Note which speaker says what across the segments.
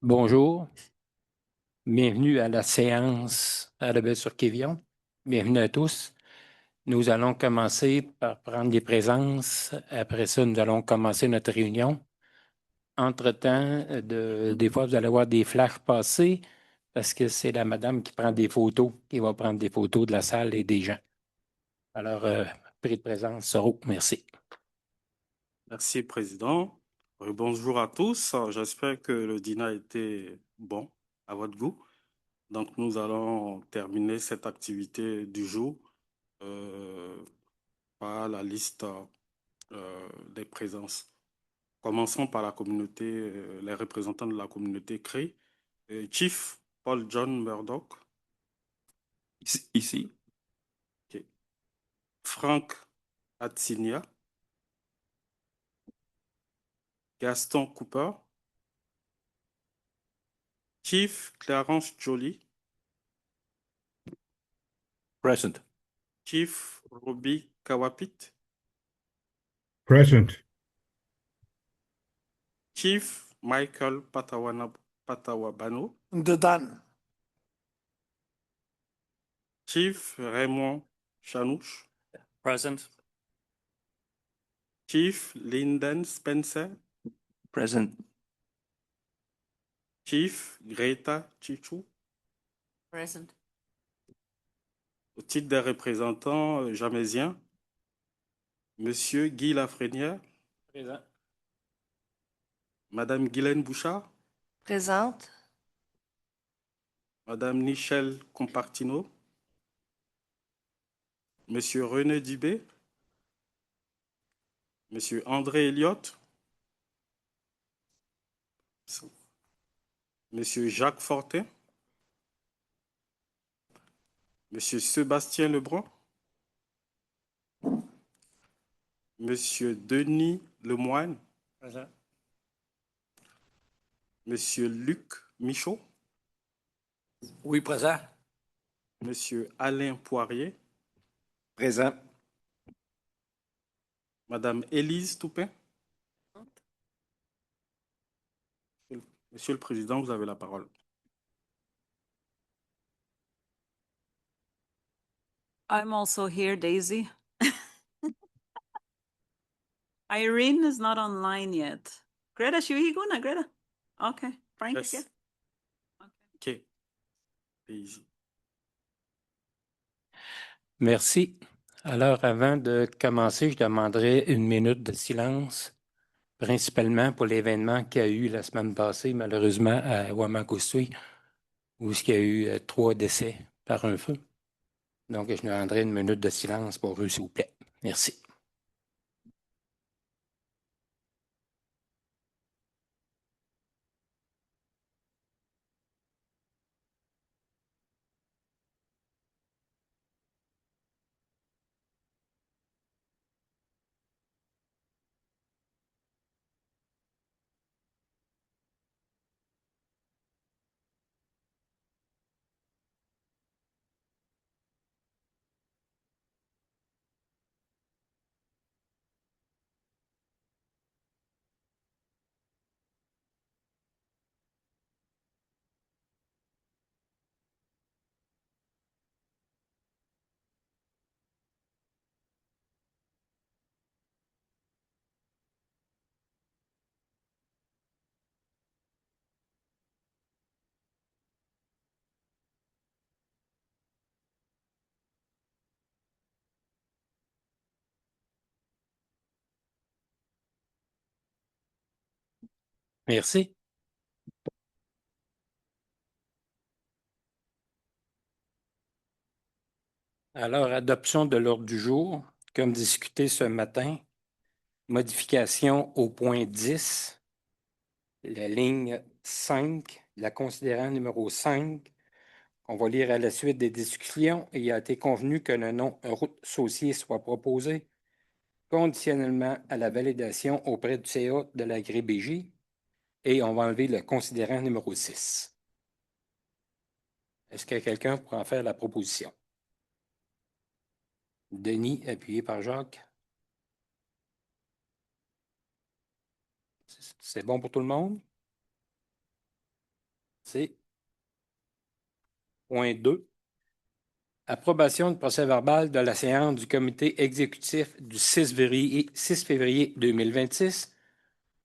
Speaker 1: Bonjour, bienvenue à la séance à Rebelle-sur-Quévillon. Bienvenue à tous. Nous allons commencer par prendre les présences. Après ça, nous allons commencer notre réunion. Entre-temps, des fois, vous allez voir des flashs passer parce que c'est la madame qui prend des photos, qui va prendre des photos de la salle et des gens. Alors, prix de présence, Soro, merci.
Speaker 2: Merci, Président. Bonjour à tous. J'espère que le dîner a été bon à votre goût. Donc, nous allons terminer cette activité du jour euh, par la liste des présences. Commençons par la communauté, les représentants de la communauté CRI. Chief Paul John Murdoch.
Speaker 3: Ici.
Speaker 2: Okay. Frank Atsinia. Gaston Cooper. Chief Clarence Joly.
Speaker 3: Present.
Speaker 2: Chief Roby Kawapit.
Speaker 4: Present.
Speaker 2: Chief Michael Patawabano.
Speaker 5: Done.
Speaker 2: Chief Raymond Chanouche.
Speaker 3: Present.
Speaker 2: Chief Lyndon Spencer.
Speaker 3: Present.
Speaker 2: Chief Greta Chichou.
Speaker 6: Present.
Speaker 2: Au titre des représentants jamaisiens, Monsieur Guy Lafrenière.
Speaker 1: Présent.
Speaker 2: Madame Guylaine Bouchard.
Speaker 6: Présente.
Speaker 2: Madame Nichelle Compartino. Monsieur René Dubé. Monsieur André Elliott. Monsieur Jacques Fortin. Monsieur Sébastien Lebrun. Monsieur Denis Lemoine.
Speaker 1: Présent.
Speaker 2: Monsieur Luc Michaud.
Speaker 5: Oui, présent.
Speaker 2: Monsieur Alain Poirier.
Speaker 3: Présent.
Speaker 2: Madame Élise Toupin. Monsieur le Président, vous avez la parole.
Speaker 6: I'm also here, Daisy. Irene is not online yet. Greta, Shuhiguna, Greta. Okay, Frank is
Speaker 2: Yes.
Speaker 6: here. Okay.
Speaker 2: OK. Élise.
Speaker 1: Merci. Alors, avant de commencer, je demanderai une minute de silence, principalement pour l'événement qu'il y a eu la semaine passée, malheureusement, à Wamakusui, où il y a eu 3 décès par un feu. Donc, je demanderai une minute de silence pour eux, s'il vous plaît. Merci. Merci. Alors, adoption de l'ordre du jour, comme discuté ce matin, modification au point 10, la ligne 5, la considérant numéro 5. On va lire à la suite des discussions et il a été convenu que le nom route Saucier soit proposé conditionnellement à la validation auprès du CA de la GRBJ et on va enlever le considérant numéro 6. Est-ce que quelqu'un pourra en faire la proposition? Denis, appuyé par Jacques. C'est bon pour tout le monde? Merci. Point 2. Approbation du procès-verbal de la séance du comité exécutif du 6 février 2026.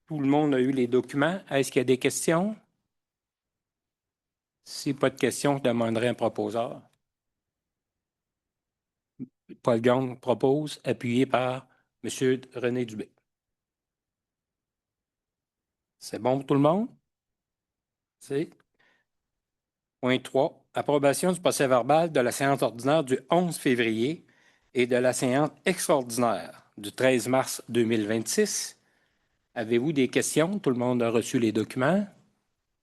Speaker 1: Tout le monde a eu les documents. Est-ce qu'il y a des questions? Si pas de questions, je demanderai un proposeur. Paul Gong propose, appuyé par M. René Dubé. C'est bon pour tout le monde? C'est. Point 3. Approbation du procès-verbal de la séance ordinaire du 11 février et de la séance extraordinaire du 13 mars 2026. Avez-vous des questions? Tout le monde a reçu les documents.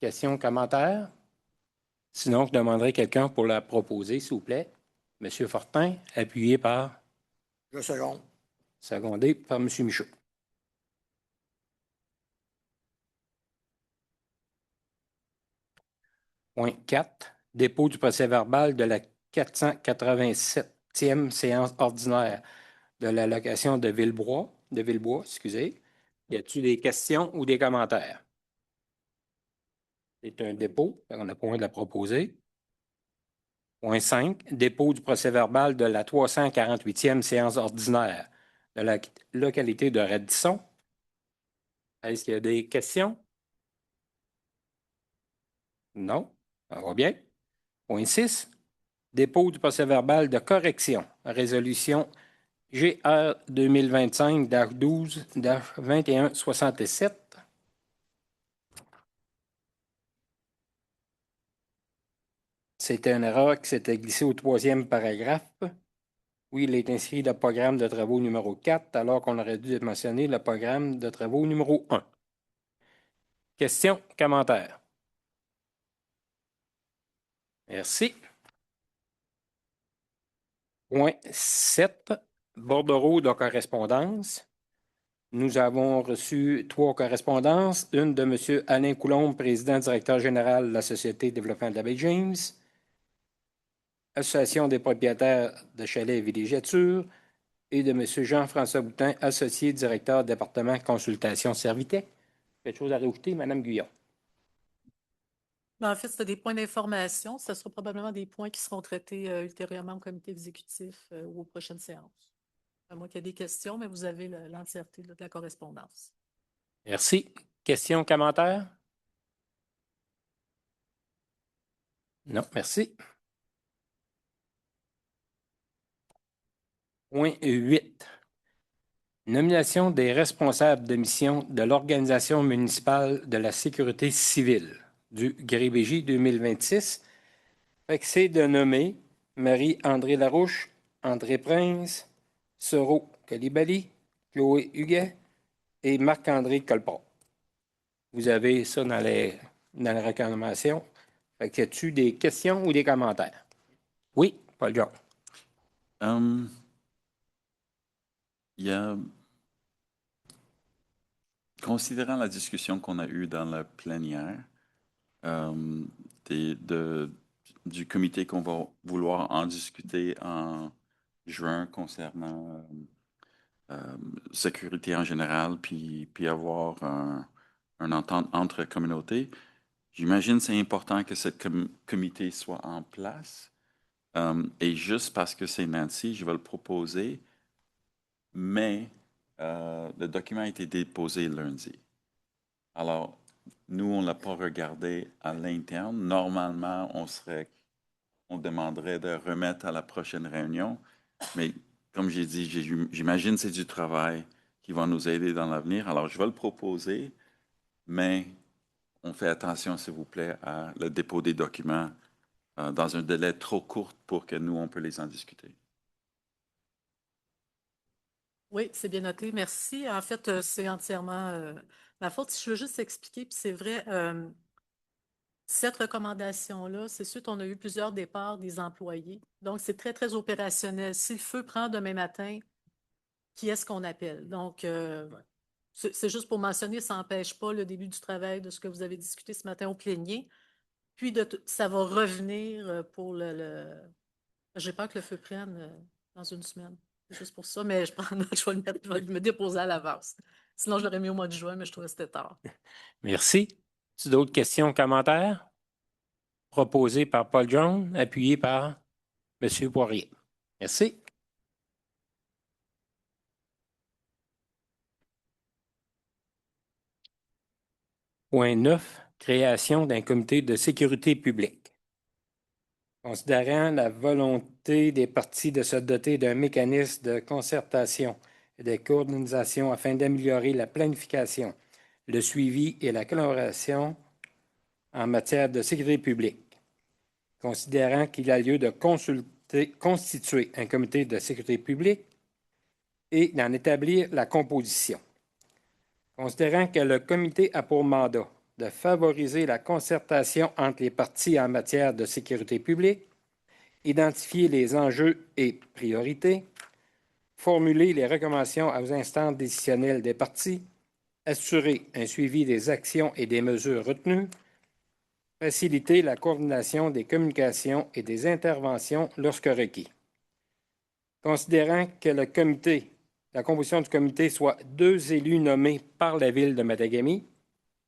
Speaker 1: Questions, commentaires? Sinon, je demanderai quelqu'un pour la proposer, s'il vous plaît. M. Fortin, appuyé par...
Speaker 5: Je seconde.
Speaker 1: Secondé par M. Michaud. Point 4. Dépôt du procès-verbal de la 487e séance ordinaire de la location de Villebois. Y a-t-il des questions ou des commentaires? C'est un dépôt, on n'a pas besoin de la proposer. Point 5. Dépôt du procès-verbal de la 348e séance ordinaire de la localité de Radisson. Est-ce qu'il y a des questions? Non? Ça va bien. Point 6. Dépôt du procès-verbal de correction. Résolution GR 2025-12-2167. C'était une erreur qui s'était glissée au 3e paragraphe. Oui, il est inscrit le programme de travaux numéro 4, alors qu'on aurait dû mentionner le programme de travaux numéro 1. Questions, commentaires? Merci. Point 7. Bordereau de correspondance. Nous avons reçu 3 correspondances. Une de M. Alain Coulombe, président directeur général de la Société de développement de la baie James. Association des propriétaires de chalets et villégiatures. Et de M. Jean-François Boutin, associé directeur département consultation Servitec. Quelque chose à rajouter, Mme Guyon?
Speaker 4: En fait, c'était des points d'information. Ce sera probablement des points qui seront traités ultérieurement au comité exécutif ou aux prochaines séances. À moins qu'il y ait des questions, mais vous avez l'entièreté de la correspondance.
Speaker 1: Merci. Questions, commentaires? Non, merci. Point 8. Nomination des responsables de mission de l'Organisation municipale de la sécurité civile du GRIBJ 2026. C'est de nommer Marie-André Larouche, André Prince, Soro Calibali, Chloé Huguet et Marc-André Colport. Vous avez ça dans la recommandation. Y a-t-il des questions ou des commentaires? Oui, Paul John.
Speaker 7: Il y a, considérant la discussion qu'on a eue dans la plénière, du comité qu'on va vouloir en discuter en juin concernant sécurité en général, puis avoir un entente entre communautés, j'imagine que c'est important que ce comité soit en place. Et juste parce que c'est Nancy, je vais le proposer, mais le document a été déposé lundi. Alors, nous, on ne l'a pas regardé à l'interne. Normalement, on demanderait de remettre à la prochaine réunion. Mais comme j'ai dit, j'imagine que c'est du travail qui va nous aider dans l'avenir. Alors, je vais le proposer, mais on fait attention, s'il vous plaît, à le dépôt des documents dans un délai trop court pour que nous, on peut les en discuter.
Speaker 4: Oui, c'est bien noté. Merci. En fait, c'est entièrement ma faute. Si je veux juste expliquer, puis c'est vrai, cette recommandation-là, c'est sûr qu'on a eu plusieurs départs des employés. Donc, c'est très, très opérationnel. Si le feu prend demain matin, qui est-ce qu'on appelle? Donc, c'est juste pour mentionner, ça n'empêche pas le début du travail de ce que vous avez discuté ce matin au plénier. Puis, ça va revenir pour j'ai peur que le feu prenne dans une semaine. C'est juste pour ça, mais je vais me déposer à l'avance. Sinon, je l'aurais mis au mois de juin, mais je trouvais que c'était tard.
Speaker 1: Merci. D'autres questions, commentaires? proposé par Paul Jones, appuyé par M. Poirier. Merci. Point 9, création d'un comité de sécurité publique. Considérant la volonté des parties de se doter d'un mécanisme de concertation et de coordination afin d'améliorer la planification, le suivi et la collaboration en matière de sécurité publique. Considérant qu'il a lieu de constituer un comité de sécurité publique et d'en établir la composition. Considérant que le comité a pour mandat de favoriser la concertation entre les parties en matière de sécurité publique, identifier les enjeux et priorités, formuler les recommandations aux instances décisionnelles des parties, assurer un suivi des actions et des mesures retenues, faciliter la coordination des communications et des interventions lorsque requis. Considérant que la composition du comité soit 2 élus nommés par la ville de Matagami,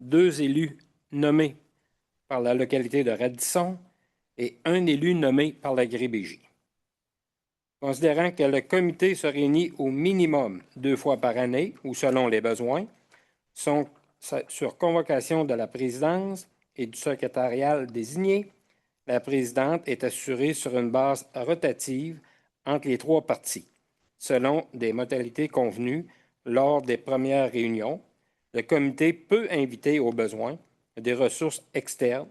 Speaker 1: 2 élus nommés par la localité de Radisson et 1 élu nommé par la Grébégie. Considérant que le comité se réunit au minimum 2 fois par année ou selon les besoins, sur convocation de la présidence et du secrétariat désigné, la présidente est assurée sur une base rotative entre les 3 parties, selon des modalités convenues lors des premières réunions. Le comité peut inviter au besoin des ressources externes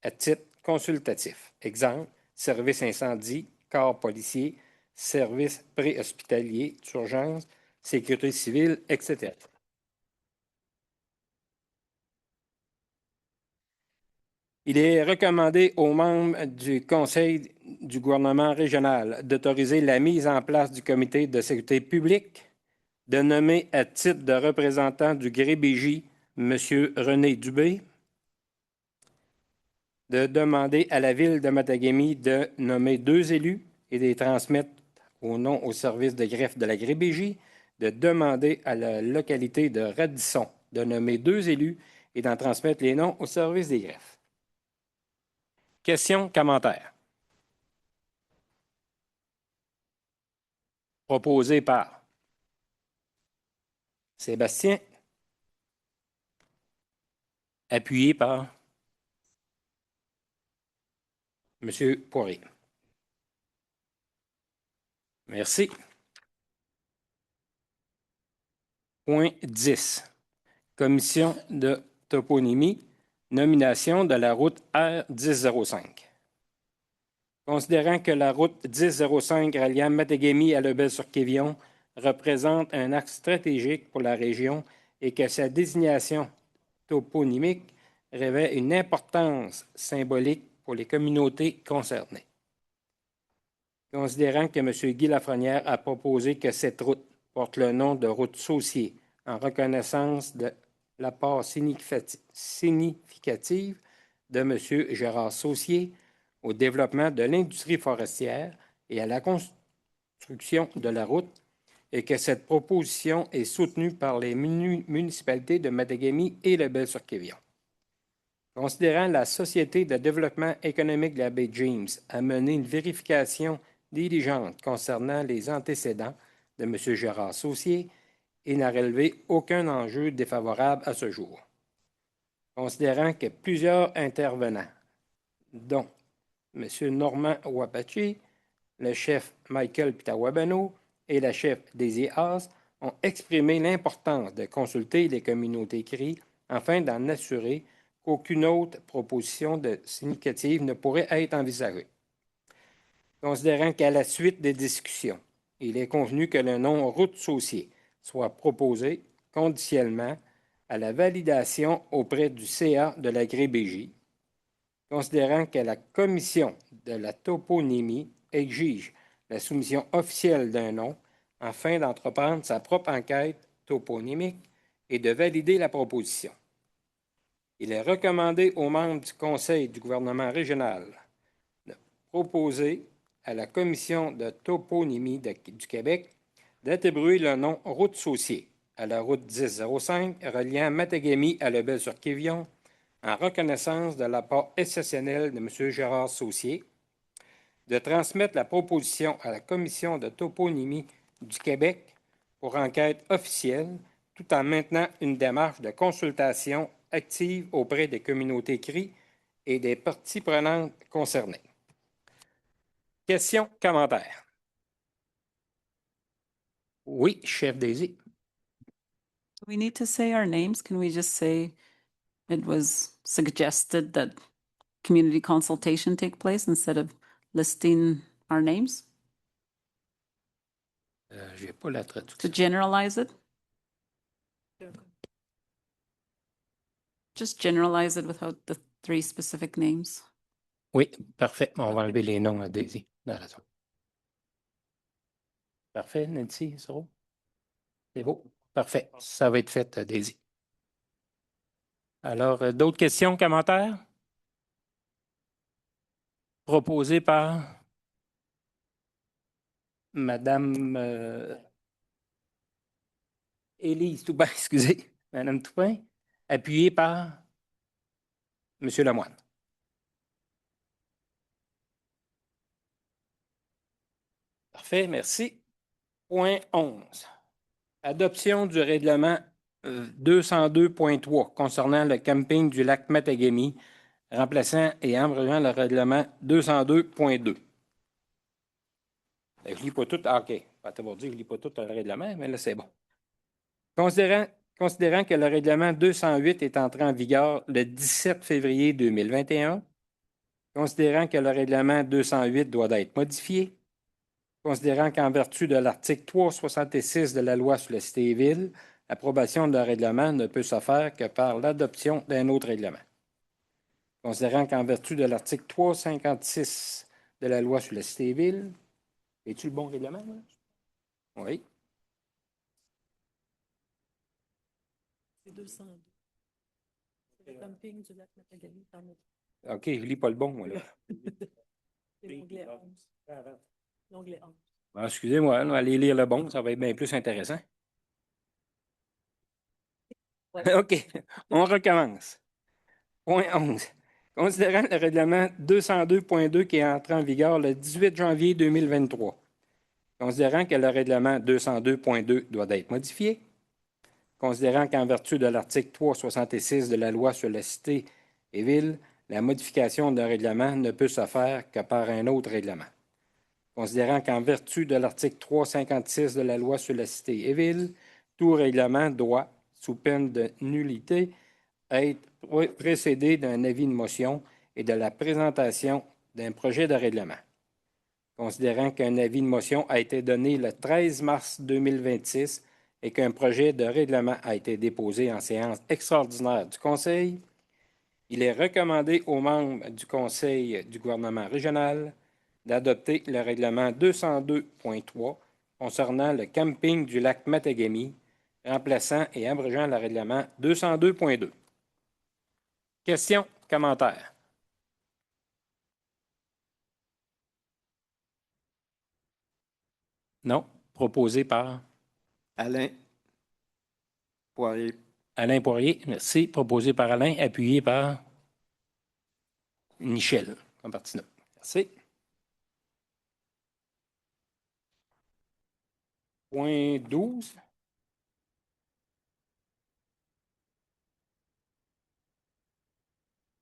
Speaker 1: à titre consultatif. Exemple, service incendie, corps policier, service préhospitalier d'urgence, sécurité civile, etc. Il est recommandé aux membres du Conseil du gouvernement régional d'autoriser la mise en place du comité de sécurité publique, de nommer à titre de représentant du Grébégie M. René Dubé, de demander à la ville de Matagami de nommer 2 élus et de les transmettre au service de greffe de la Grébégie, de demander à la localité de Radisson de nommer 2 élus et d'en transmettre les noms au service des greffes. Questions, commentaires? Proposé par Sébastien, appuyé par M. Poirier. Merci. Point 10. Commission de toponymie, nomination de la route R1005. Considérant que la route 1005 reliant Matagami à Lebel-sur-Quévillon représente un axe stratégique pour la région et que sa désignation toponymique revêt une importance symbolique pour les communautés concernées. Considérant que M. Guy Lafrenière a proposé que cette route porte le nom de route Saucier en reconnaissance de l'apport significatif de M. Gérard Saucier au développement de l'industrie forestière et à la construction de la route, et que cette proposition est soutenue par les municipalités de Matagami et Lebel-sur-Quévillon. Considérant la Société de développement économique de la baie James a mené une vérification diligente concernant les antécédents de M. Gérard Saucier et n'a relevé aucun enjeu défavorable à ce jour. Considérant que plusieurs intervenants, dont M. Normand Wapachi, le chef Michael Pitawabano et la chef Daisy Haas, ont exprimé l'importance de consulter les communautés CRI afin d'en assurer qu'aucune autre proposition significative ne pourrait être envisagée. Considérant qu'à la suite des discussions, il est convenu que le nom route Saucier soit proposé conditionnellement à la validation auprès du CA de la Grébégie, considérant que la commission de la toponymie exige la soumission officielle d'un nom afin d'entreprendre sa propre enquête toponymique et de valider la proposition. Il est recommandé aux membres du Conseil du gouvernement régional de proposer à la Commission de toponymie du Québec d'attribuer le nom route Saucier à la route 1005 reliant Matagami à Lebel-sur-Quévillon en reconnaissance de l'apport exceptionnel de M. Gérard Saucier, de transmettre la proposition à la Commission de toponymie du Québec pour enquête officielle, tout en maintenant une démarche de consultation active auprès des communautés CRI et des parties prenantes concernées. Questions, commentaires? Oui, chef Daisy.
Speaker 6: Do we need to say our names? Can we just say it was suggested that community consultation take place instead of listing our names?
Speaker 1: Je n'ai pas la
Speaker 6: To
Speaker 1: traduction.
Speaker 6: generalize it? Just generalize it without the 3 specific names.
Speaker 1: Oui, parfait. On va enlever les noms à Daisy. T'as raison. Parfait, Nancy, Soro? C'est beau? Parfait. Ça va être fait, Daisy. Alors, d'autres questions, commentaires? Proposé par Madame Élise Toupin, excusez, Madame Toupin, appuyé par Monsieur Lemoine. Parfait, merci. Point 11. Adoption du règlement 202.3 concernant le camping du lac Matagami, remplaçant et abrogeant le règlement 202.2. Je ne lis pas tout. Ah, OK. Pas t'avoir dit que je ne lis pas tout le règlement, mais là, c'est bon. Considérant que le règlement 208 est entré en vigueur le 17 février 2021, considérant que le règlement 208 doit être modifié, considérant qu'en vertu de l'article 366 de la loi sur la cité et ville, l'approbation d'un règlement ne peut se faire que par l'adoption d'un autre règlement. Considérant qu'en vertu de l'article 356 de la loi sur la cité et ville, es-tu le bon règlement? Là? Oui.
Speaker 4: C'est 202. C'est le camping du lac Matagami.
Speaker 1: OK, je ne lis pas le bon, moi, là.
Speaker 4: C'est l'onglet 11. L'onglet 11.
Speaker 1: Bon, excusez-moi, on va aller lire le bon, ça va être bien plus intéressant.
Speaker 4: Ouais.
Speaker 1: OK, on recommence. Point 11. Considérant le règlement 202.2 qui est entré en vigueur le 18 janvier 2023, considérant que le règlement 202.2 doit être modifié, considérant qu'en vertu de l'article 366 de la loi sur la cité et ville, la modification d'un règlement ne peut se faire que par un autre règlement. Considérant qu'en vertu de l'article 356 de la loi sur la cité et ville, tout règlement doit, sous peine de nullité, être précédé d'un avis de motion et de la présentation d'un projet de règlement. Considérant qu'un avis de motion a été donné le 13 mars 2026 et qu'un projet de règlement a été déposé en séance extraordinaire du Conseil, il est recommandé aux membres du Conseil du gouvernement régional d'adopter le règlement 202.3 concernant le camping du lac Matagami, remplaçant et abrogeant le règlement 202.2. Questions, commentaires? Non? Proposé par
Speaker 3: Alain Poirier.
Speaker 1: Alain Poirier, merci. Proposé par Alain, appuyé par Michel, en partie neutre. Merci. Point 12.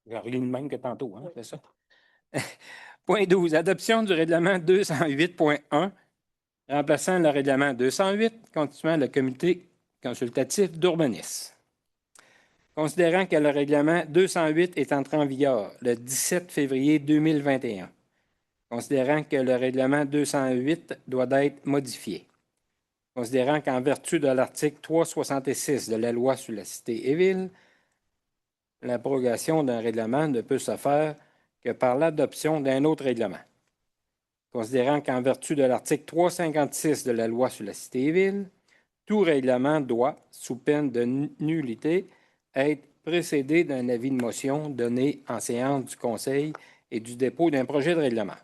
Speaker 1: Je relis le même que tantôt, hein, c'est ça? Point 12. Adoption du règlement 208.1, remplaçant le règlement 208, constituant le comité consultatif d'urbanisme. Considérant que le règlement 208 est entré en vigueur le 17 février 2021, considérant que le règlement 208 doit être modifié, considérant qu'en vertu de l'article 366 de la loi sur la cité et ville, l'abrogation d'un règlement ne peut se faire que par l'adoption d'un autre règlement. Considérant qu'en vertu de l'article 356 de la loi sur la cité et ville, tout règlement doit, sous peine de nullité, être précédé d'un avis de motion donné en séance du Conseil et du dépôt d'un projet de règlement.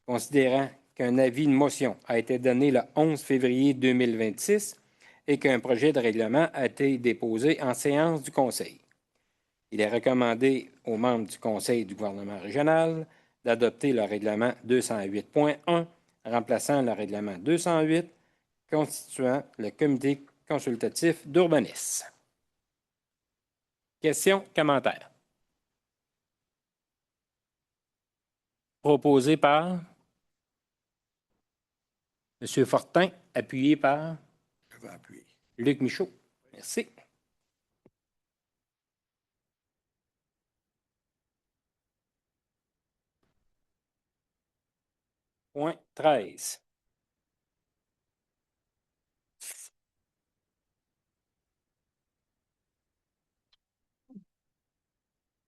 Speaker 1: Considérant qu'un avis de motion a été donné le 11 février 2026 et qu'un projet de règlement a été déposé en séance du Conseil. Il est recommandé aux membres du Conseil du gouvernement régional d'adopter le règlement 208.1, remplaçant le règlement 208, constituant le comité consultatif d'urbanisme. Questions, commentaires? Proposé par M. Fortin, appuyé par
Speaker 5: Je vais appuyer.
Speaker 1: Luc Michaud. Merci. Point 13.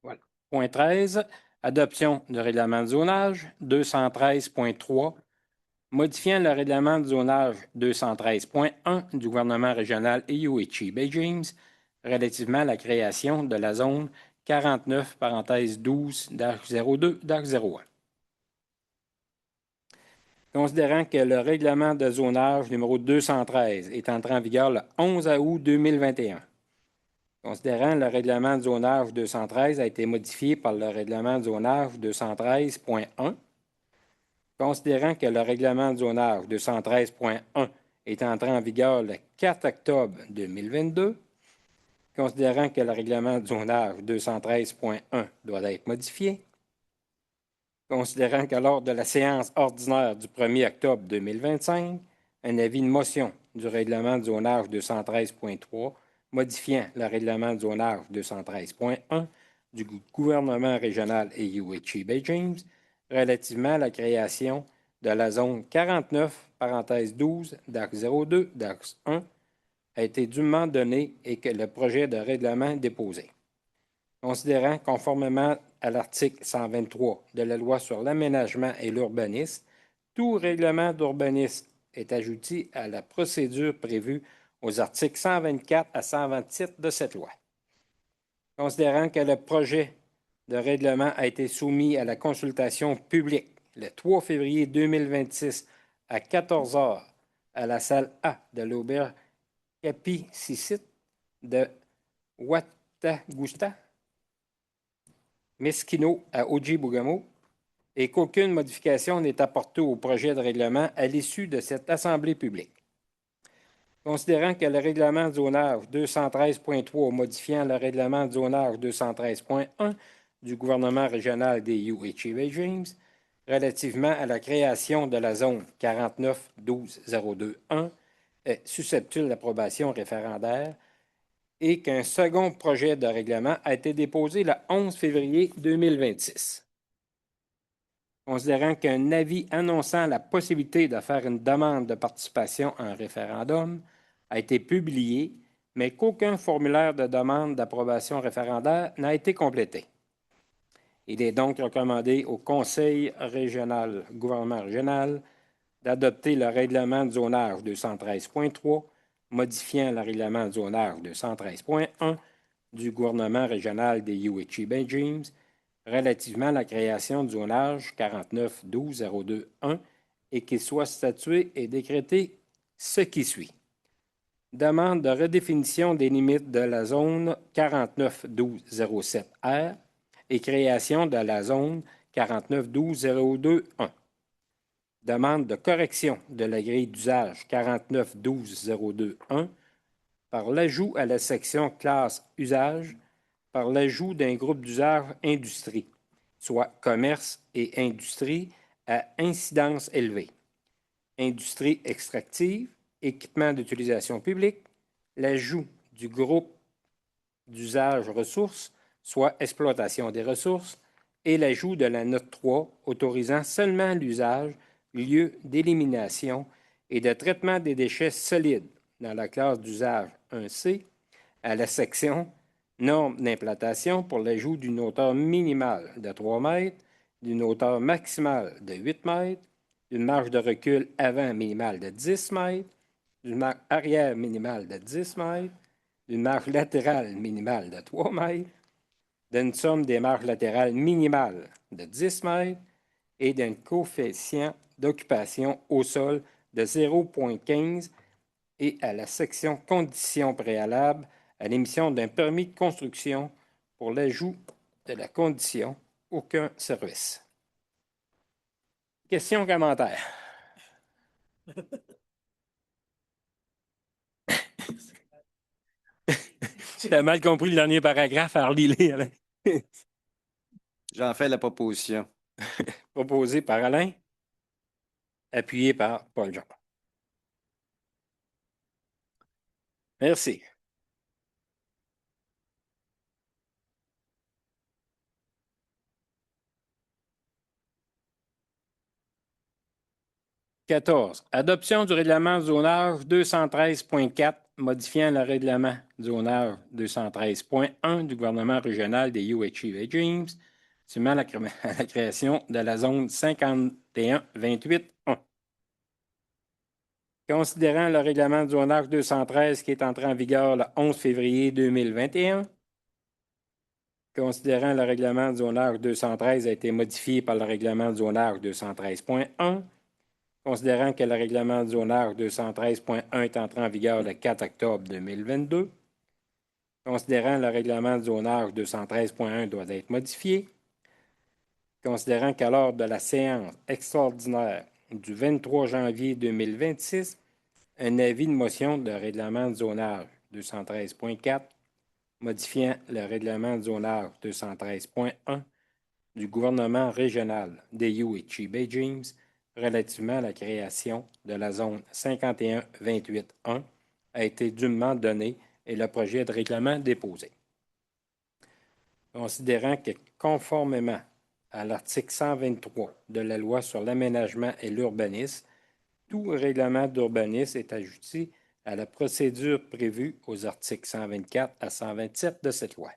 Speaker 1: Voilà. Point 13. Adoption de règlement de zonage 213.3, modifiant le règlement de zonage 213.1 du gouvernement régional EUHI Bay James relativement à la création de la zone 49, parenthèse 12-02-01. Considérant que le règlement de zonage numéro 213 est entré en vigueur le 11 août 2021, considérant le règlement de zonage 213 a été modifié par le règlement de zonage 213.1, considérant que le règlement de zonage 213.1 est entré en vigueur le 4 octobre 2022, considérant que le règlement de zonage 213.1 doit être modifié, considérant que lors de la séance ordinaire du 1er octobre 2025, un avis de motion du règlement de zonage 213.3 modifiant le règlement de zonage 213.1 du gouvernement régional EUHI Bay James relativement à la création de la zone 49, parenthèse 12-02-1 a été dûment donné et que le projet de règlement est déposé. Considérant, conformément à l'article 123 de la Loi sur l'aménagement et l'urbanisme, tout règlement d'urbanisme est ajouté à la procédure prévue aux articles 124 à 127 de cette loi. Considérant que le projet de règlement a été soumis à la consultation publique le 3 février 2026 à 14 h à la salle A de l'auberge Capicicite de Watagusta, Mesquino à Ojibougamau, et qu'aucune modification n'est apportée au projet de règlement à l'issue de cette assemblée publique. Considérant que le règlement de zonage 213.3 modifiant le règlement de zonage 213.1 du gouvernement régional des UHI Bay James relativement à la création de la zone 49-12-02-1 est susceptible d'approbation référendaire et qu'un second projet de règlement a été déposé le 11 février 2026. Considérant qu'un avis annonçant la possibilité de faire une demande de participation à un référendum a été publié, mais qu'aucun formulaire de demande d'approbation référendaire n'a été complété. Il est donc recommandé au Conseil régional, gouvernement régional, d'adopter le règlement de zonage 213.3, modifiant le règlement de zonage 213.1 du gouvernement régional des UHI Bay James relativement à la création du zonage 49-12-02-1 et qu'il soit statué et décrété ce qui suit. Demande de redéfinition des limites de la zone 49-12-07R et création de la zone 49-12-02-1. Demande de correction de la grille d'usage 49-12-02-1 par l'ajout à la section classe usage par l'ajout d'un groupe d'usage industrie, soit commerce et industrie à incidence élevée, industrie extractive, équipement d'utilisation publique, l'ajout du groupe d'usage ressources, soit exploitation des ressources, et l'ajout de la note 3 autorisant seulement l'usage, lieu d'élimination et de traitement des déchets solides dans la classe d'usage 1C à la section normes d'implantation pour l'ajout d'une hauteur minimale de 3 mètres, d'une hauteur maximale de 8 mètres, d'une marge de recul avant minimale de 10 mètres, d'une marge arrière minimale de 10 mètres, d'une marge latérale minimale de 3 mètres, d'une somme des marges latérales minimales de 10 mètres et d'un coefficient d'occupation au sol de 0,15 et à la section conditions préalables à l'émission d'un permis de construction pour l'ajout de la condition aucun service. Questions, commentaires? J'ai mal compris le dernier paragraphe, alors lis-les, Alain.
Speaker 3: J'en fais la proposition.
Speaker 1: Proposé par Alain, appuyé par Paul-Jean. Merci. « 14. Adoption du règlement du zonage 213.4 modifiant le règlement du zonage 213.1 du gouvernement régional des UHC et James, suivant la création de la zone 51-28-1. Considérant le règlement du zonage 213 qui est entré en vigueur le 11 février 2021, considérant le règlement du zonage 213 a été modifié par le règlement du zonage 213.1, considérant que le règlement du zonage 213.1 est entré en vigueur le 4 octobre 2022, considérant le règlement du zonage 213.1 doit être modifié, considérant qu'à l'ordre de la séance extraordinaire du 23 janvier 2026, un avis de motion de règlement de zonage 213.4 modifiant le règlement de zonage 213.1 du gouvernement régional des UHC Bay James relativement à la création de la zone 51-28-1 a été dûment donné et le projet de règlement déposé. Considérant que, conformément à l'article 123 de la Loi sur l'aménagement et l'urbanisme, tout règlement d'urbanisme est ajouté à la procédure prévue aux articles 124 à 127 de cette loi.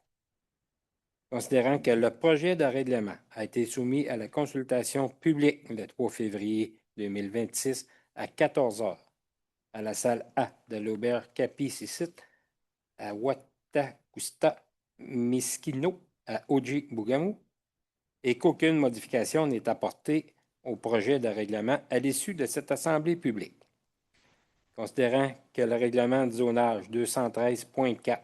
Speaker 1: Considérant que le projet de règlement a été soumis à la consultation publique le 3 février 2026 à 14 h à la salle A de l'auberge Capi-Sissit à Watakusta, Miskino, à Oji-Bougamou, et qu'aucune modification n'est apportée au projet de règlement à l'issue de cette assemblée publique. Considérant que le règlement du zonage 213.4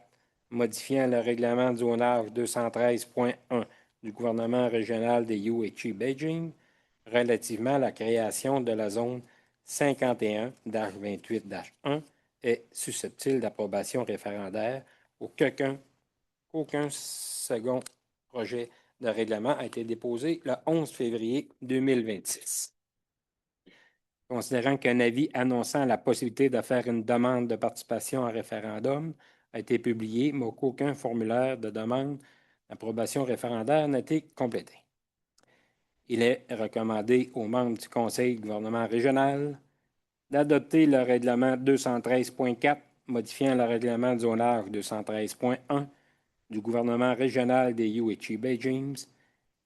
Speaker 1: modifiant le règlement du zonage 213.1 du gouvernement régional des UHC Beijing relativement à la création de la zone 51-28-1 est susceptible d'approbation référendaire aucun second projet de règlement a été déposé le 11 février 2026. Considérant qu'un avis annonçant la possibilité de faire une demande de participation à référendum a été publié, mais qu'aucun formulaire de demande d'approbation référendaire n'a été complété. Il est recommandé aux membres du Conseil du gouvernement régional d'adopter le règlement 213.4 modifiant le règlement de zonage 213.1 du gouvernement régional des UHC Bay James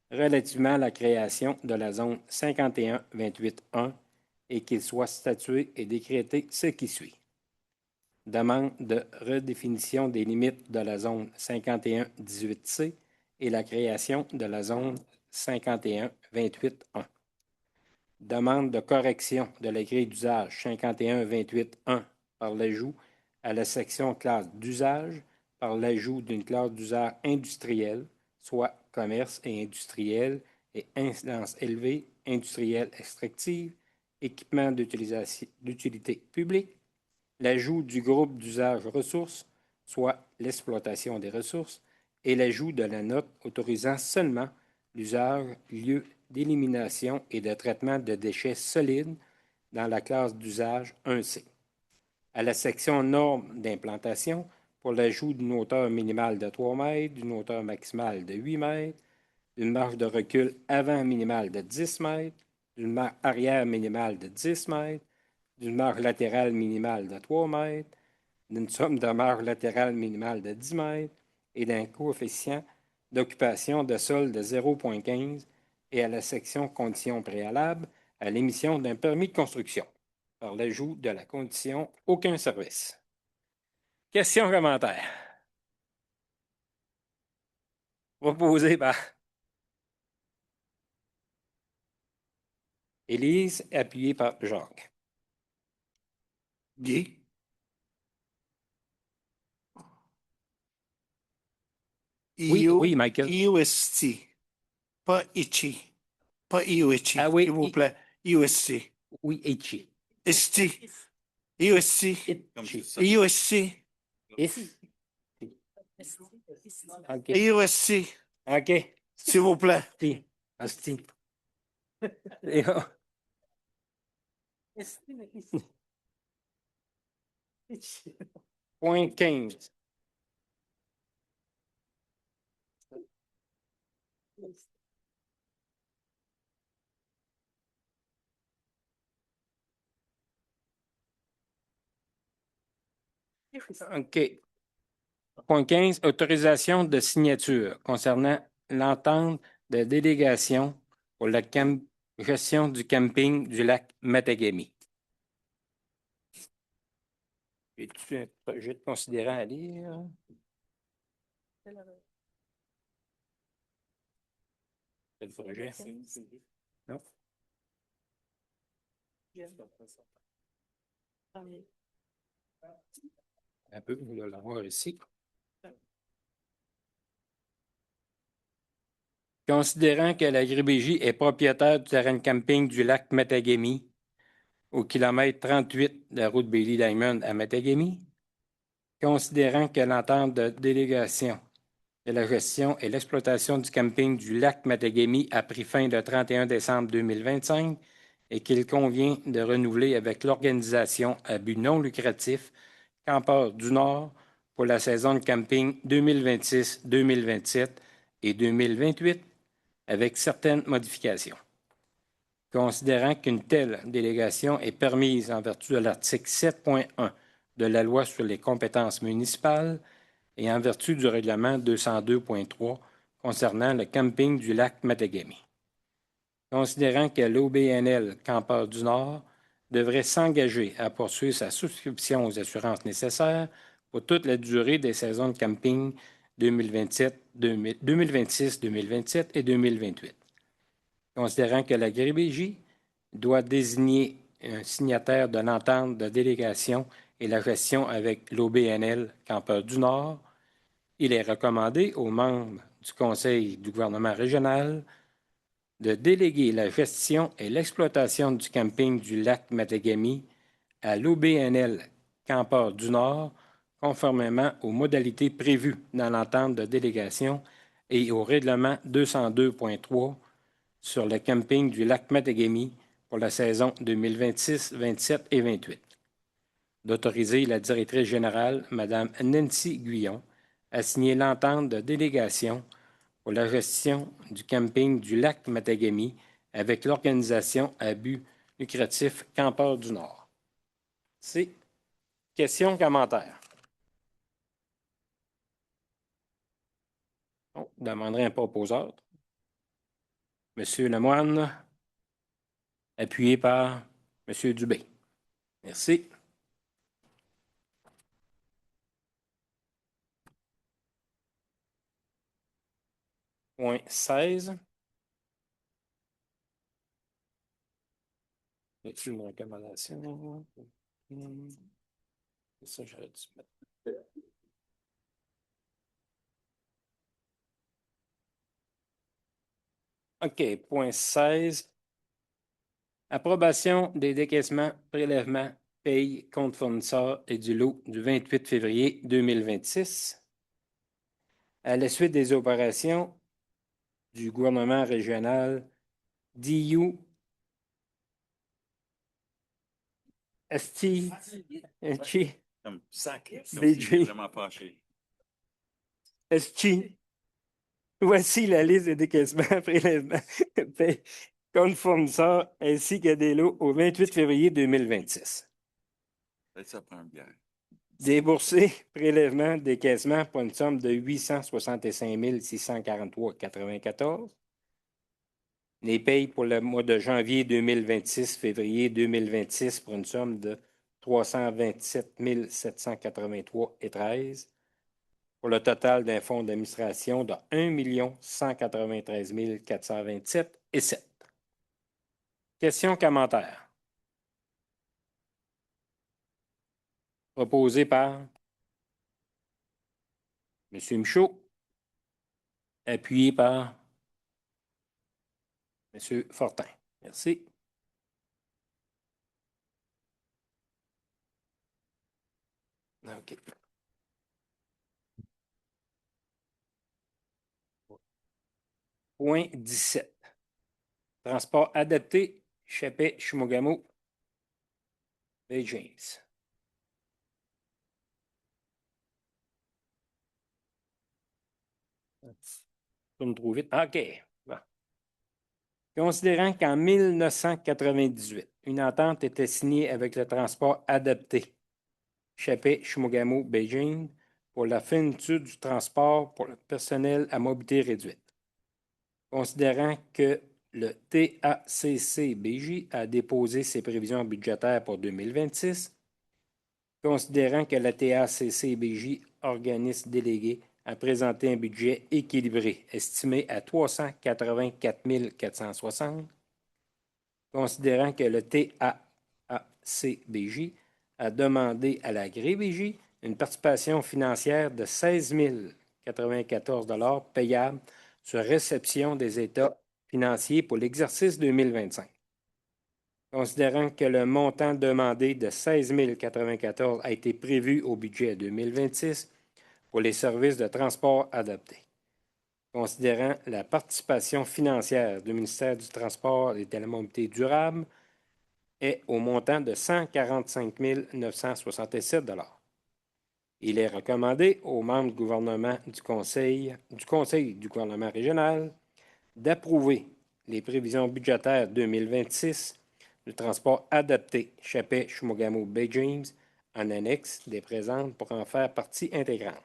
Speaker 1: relativement à la création de la zone 51-28-1 et qu'il soit statué et décrété ce qui suit. Demande de redéfinition des limites de la zone 51-18C et la création de la zone 51-28-1. Demande de correction de la grille d'usage 51-28-1 par l'ajout à la section classe d'usage par l'ajout d'une classe d'usage industrielle, soit commerce et industriel et incidence élevée, industrielle extractive, équipement d'utilité publique, l'ajout du groupe d'usage ressources, soit l'exploitation des ressources, et l'ajout de la note autorisant seulement l'usage, lieu d'élimination et de traitement de déchets solides dans la classe d'usage 1C. À la section normes d'implantation, pour l'ajout d'une hauteur minimale de 3 mètres, d'une hauteur maximale de 8 mètres, d'une marge de recul avant minimale de 10 mètres, d'une marge arrière minimale de 10 mètres, d'une marge latérale minimale de 3 mètres, d'une somme de marge latérale minimale de 10 mètres et d'un coefficient d'occupation de sol de 0,15 et à la section conditions préalables à l'émission d'un permis de construction par l'ajout de la condition aucun service. Questions, commentaires? Proposé par Élise, appuyé par Jacques.
Speaker 5: Guy?
Speaker 1: Oui, oui, Michael.
Speaker 5: IUST, pas Ichi, pas IUST,
Speaker 1: Ah oui,
Speaker 5: s'il vous plaît. IUST.
Speaker 1: Oui, Ichi.
Speaker 5: IST. IUST.
Speaker 1: Itchi.
Speaker 5: IUST.
Speaker 1: Is- OK.
Speaker 5: IUST,
Speaker 1: OK.
Speaker 5: s'il vous plaît.
Speaker 1: Si. Asti. Léa. Point 15. OK. Point 15, autorisation de signature concernant l'entente de délégation pour la gestion du camping du lac Matagami. Es-tu un projet de considérant à lire? Quel projet? Non? Un peu, on va l'avoir ici. Considérant que l'Agribégie est propriétaire du terrain de camping du lac Matagami, au kilomètre 38 de la route Bailey-Diamond à Matagami, considérant que l'entente de délégation de la gestion et l'exploitation du camping du lac Matagami a pris fin le 31 décembre 2025 et qu'il convient de renouveler avec l'organisation à but non lucratif Campeurs du Nord pour la saison de camping 2026, 2027 et 2028 avec certaines modifications. Considérant qu'une telle délégation est permise en vertu de l'article 7.1 de la Loi sur les compétences municipales et en vertu du règlement 202.3 concernant le camping du lac Matagami. Considérant que l'OBNL Campeurs du Nord devrait s'engager à poursuivre sa souscription aux assurances nécessaires pour toute la durée des saisons de camping 2026, 2027 et 2028. Considérant que la Gribégie doit désigner un signataire de l'entente de délégation et la gestion avec l'OBNL Campeurs du Nord, il est recommandé aux membres du Conseil du gouvernement régional de déléguer la gestion et l'exploitation du camping du lac Matagami à l'OBNL Campeurs du Nord, conformément aux modalités prévues dans l'entente de délégation et au règlement 202.3 sur le camping du lac Matagami pour la saison 2026, 27 et 28. D'autoriser la directrice générale, Mme Nancy Guyon, à signer l'entente de délégation pour la gestion du camping du lac Matagami avec l'organisation à but lucratif Campeurs du Nord. C'est questions, commentaires. On demanderait un proposeur. Monsieur Lemoine, appuyé par Monsieur Dubé. Merci. Point 16. Y a-t-il une recommandation? Ça, j'aurais dû mettre. OK, point 16. Approbation des décaissements, prélèvements, payes, compte fournisseurs et du lot du 28 février 2026. À la suite des opérations du gouvernement régional DU ST BG ST. Voici la liste des décaissements, prélèvements, payes, compte fournisseurs ainsi que des lots au 28 février 2026.
Speaker 7: Ça prend une bière.
Speaker 1: Déboursé, prélèvement, décaissement pour une somme de 865 643,94. Les payes pour le mois de janvier 2026, février 2026 pour une somme de 327 783,13. Pour le total d'un fonds d'administration de 1 193 427,7. Questions, commentaires? Proposé par M. Michaud. appuyé par M. Fortin. Merci. OK. Point 17. Transport adapté, Chapet, Chimogamo, Bay James. Je me trouve vite. OK. Bon. Considérant qu'en 1998, une entente était signée avec le transport adapté, Chapet, Chimogamo, Beijing, pour la fermeture du transport pour le personnel à mobilité réduite. Considérant que le TACCBJ a déposé ses prévisions budgétaires pour 2026, considérant que la TACCBJ, organisme délégué, a présenté un budget équilibré estimé à 384 460, considérant que le TACBJ a demandé à la GRIBJ une participation financière de 16 094 payable sur réception des états financiers pour l'exercice 2025. Considérant que le montant demandé de 16 094 a été prévu au budget 2026 pour les services de transport adoptés. Considérant la participation financière du ministère du Transport et de la mobilité durable est au montant de 145 967 $. Il est recommandé aux membres du gouvernement du Conseil du gouvernement régional d'approuver les prévisions budgétaires 2026 du transport adapté Chapet, Chimogamo, Bay James en annexe des présentes pour en faire partie intégrante.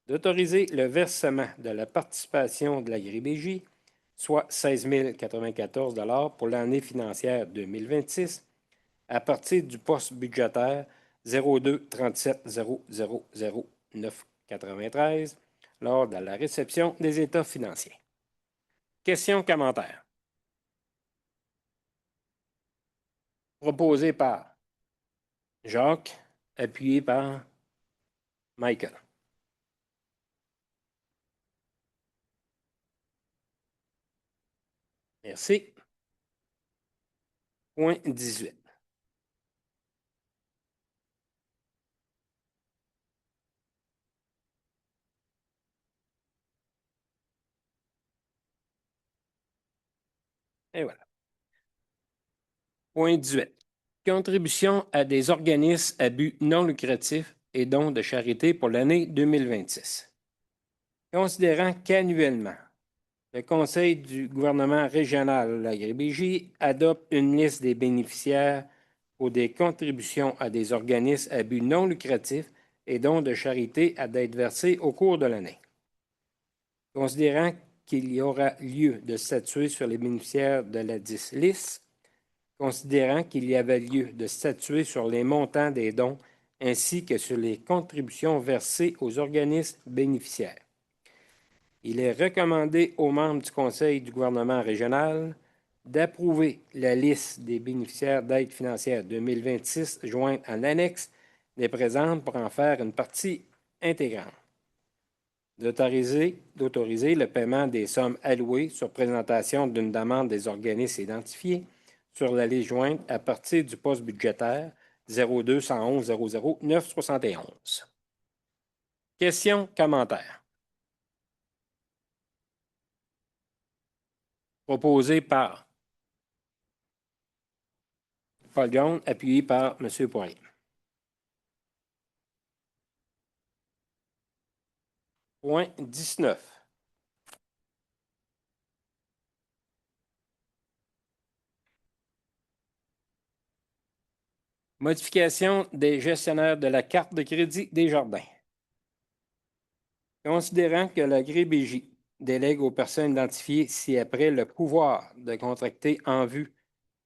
Speaker 1: D'autoriser le versement de la participation de la GRIBJ, soit 16 094 $ pour l'année financière 2026, à partir du poste budgétaire 02 37 000 993 lors de la réception des états financiers. Questions, commentaires? Proposé par Jacques, appuyé par Michael. Merci. Point 18. Et voilà. Point 18. Contribution à des organismes à but non lucratif et dons de charité pour l'année 2026. Considérant qu'annuellement, le Conseil du gouvernement régional de la GRBJ adopte une liste des bénéficiaires pour des contributions à des organismes à but non lucratif et dons de charité à d'être versés au cours de l'année. Considérant qu'il y aura lieu de statuer sur les bénéficiaires de la liste, considérant qu'il y avait lieu de statuer sur les montants des dons ainsi que sur les contributions versées aux organismes bénéficiaires. Il est recommandé aux membres du Conseil du gouvernement régional d'approuver la liste des bénéficiaires d'aide financière 2026 jointe en annexe des présentes pour en faire une partie intégrante. D'autoriser le paiement des sommes allouées sur présentation d'une demande des organismes identifiés sur la liste jointe à partir du poste budgétaire 02 111 00 971. Questions, commentaires? Proposé par Paul Gaume, appuyé par M. Poirier. Point 19. Modification des gestionnaires de la carte de crédit des jardins. Considérant que la GRIBJ délègue aux personnes identifiées ci-après le pouvoir de contracter en vue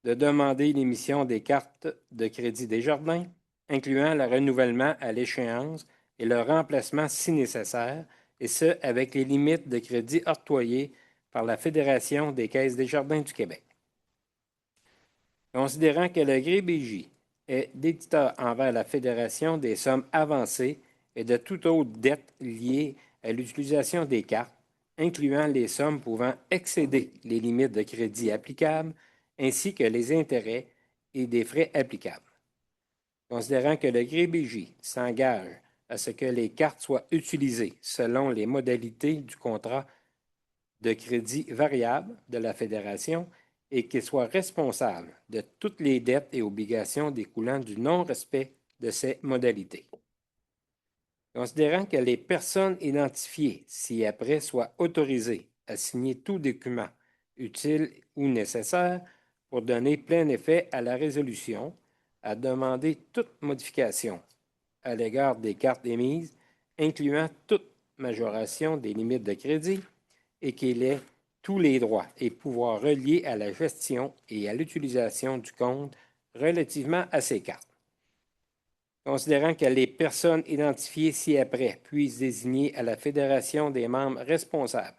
Speaker 1: de demander l'émission des cartes de crédit des jardins, incluant le renouvellement à l'échéance et le remplacement si nécessaire, et ce, avec les limites de crédit octroyées par la Fédération des caisses des jardins du Québec. Considérant que le GRIBJ est débiteur envers la Fédération des sommes avancées et de toute autre dette liée à l'utilisation des cartes, incluant les sommes pouvant excéder les limites de crédit applicables, ainsi que les intérêts et des frais applicables. Considérant que le GRBJ s'engage à ce que les cartes soient utilisées selon les modalités du contrat de crédit variable de la Fédération et qu'il soit responsable de toutes les dettes et obligations découlant du non-respect de ces modalités. Considérant que les personnes identifiées ci-après soient autorisées à signer tout document utile ou nécessaire pour donner plein effet à la résolution, à demander toute modification à l'égard des cartes émises, incluant toute majoration des limites de crédit, et qu'il ait tous les droits et pouvoirs reliés à la gestion et à l'utilisation du compte relativement à ces cartes. Considérant que les personnes identifiées ci-après puissent désigner à la Fédération des membres responsables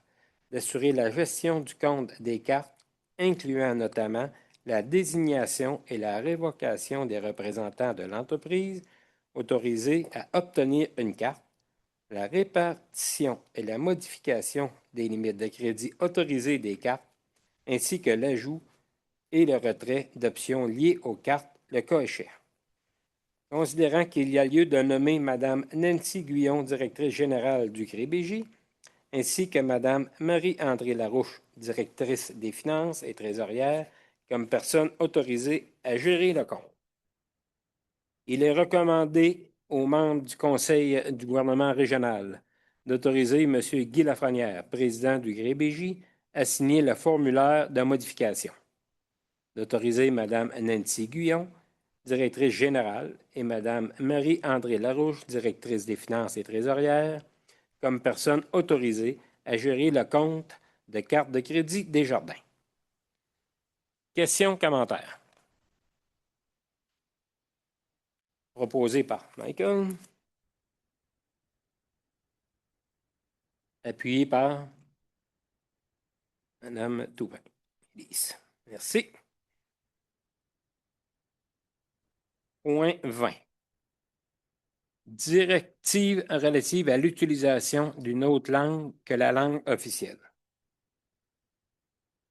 Speaker 1: d'assurer la gestion du compte des cartes, incluant notamment la désignation et la révocation des représentants de l'entreprise autorisés à obtenir une carte, la répartition et la modification des limites de crédit autorisées des cartes, ainsi que l'ajout et le retrait d'options liées aux cartes, le cas échéant. Considérant qu'il y a lieu de nommer Mme Nancy Guyon, directrice générale du GRBJ, ainsi que Mme Marie-André Larouche, directrice des finances et trésorière, comme personnes autorisées à gérer le compte. Il est recommandé aux membres du Conseil du gouvernement régional d'autoriser M. Guy Lafrenière, président du GRBJ, à signer le formulaire de modification. D'autoriser Mme Nancy Guyon, directrice générale, et Mme Marie-André Larouche, directrice des finances et trésorière, comme personnes autorisées à gérer le compte de carte de crédit Desjardins. Questions, commentaires? Proposé par Michael. Appuyé par Mme Toupin. Merci. Point 20. Directive relative à l'utilisation d'une autre langue que la langue officielle.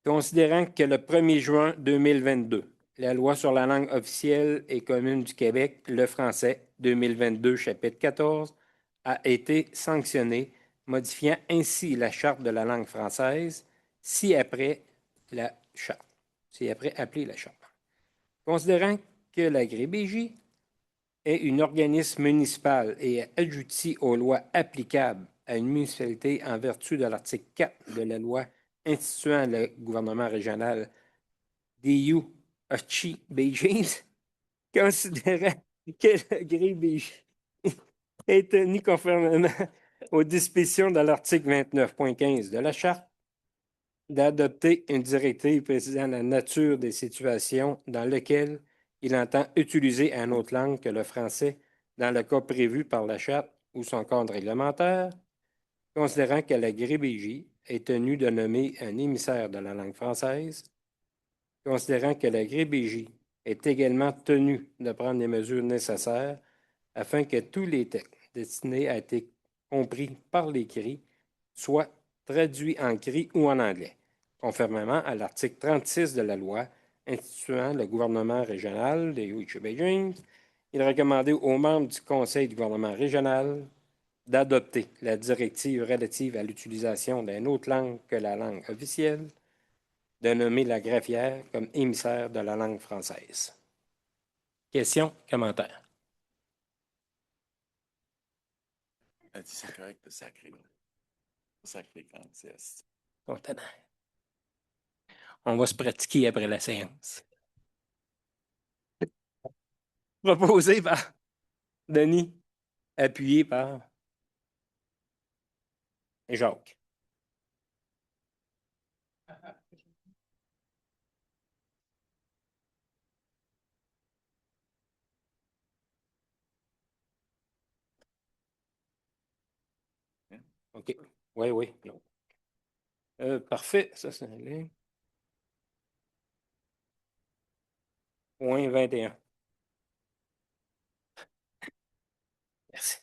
Speaker 1: Considérant que le 1er juin 2022, la loi sur la langue officielle et commune du Québec, le français 2022, chapitre 14, a été sanctionnée, modifiant ainsi la charte de la langue française, ci-après la charte. Ci-après appelée la charte. Considérant que la GRBJ est un organisme municipal et est adjuti aux lois applicables à une municipalité en vertu de l'article 4 de la loi instituant le gouvernement régional DU Hachi Beijing, considérant que la GRBJ est tenu conformément aux dispositions de l'article 29.15 de la Charte d'adopter une directive précisant la nature des situations dans lesquelles il entend utiliser une autre langue que le français dans le cas prévu par la Charte ou son cadre réglementaire, considérant que la GRBJ est tenue de nommer un émissaire de la langue française, considérant que la GRBJ est également tenue de prendre les mesures nécessaires afin que tous les textes destinés à être compris par l'écrit soient traduits en cri ou en anglais, conformément à l'article 36 de la loi instituant le gouvernement régional de Beijing. Il est recommandé aux membres du Conseil du gouvernement régional d'adopter la directive relative à l'utilisation d'une autre langue que la langue officielle, de nommer la greffière comme émissaire de la langue française. Questions, commentaires?
Speaker 7: C'est correct de sacrer. Sacrer quand c'est.
Speaker 1: Contenant. On va se pratiquer après la séance. Proposé par Denis, appuyé par Jacques. OK. Oui, oui. Parfait. Ça, c'est allé. Point 21. Merci.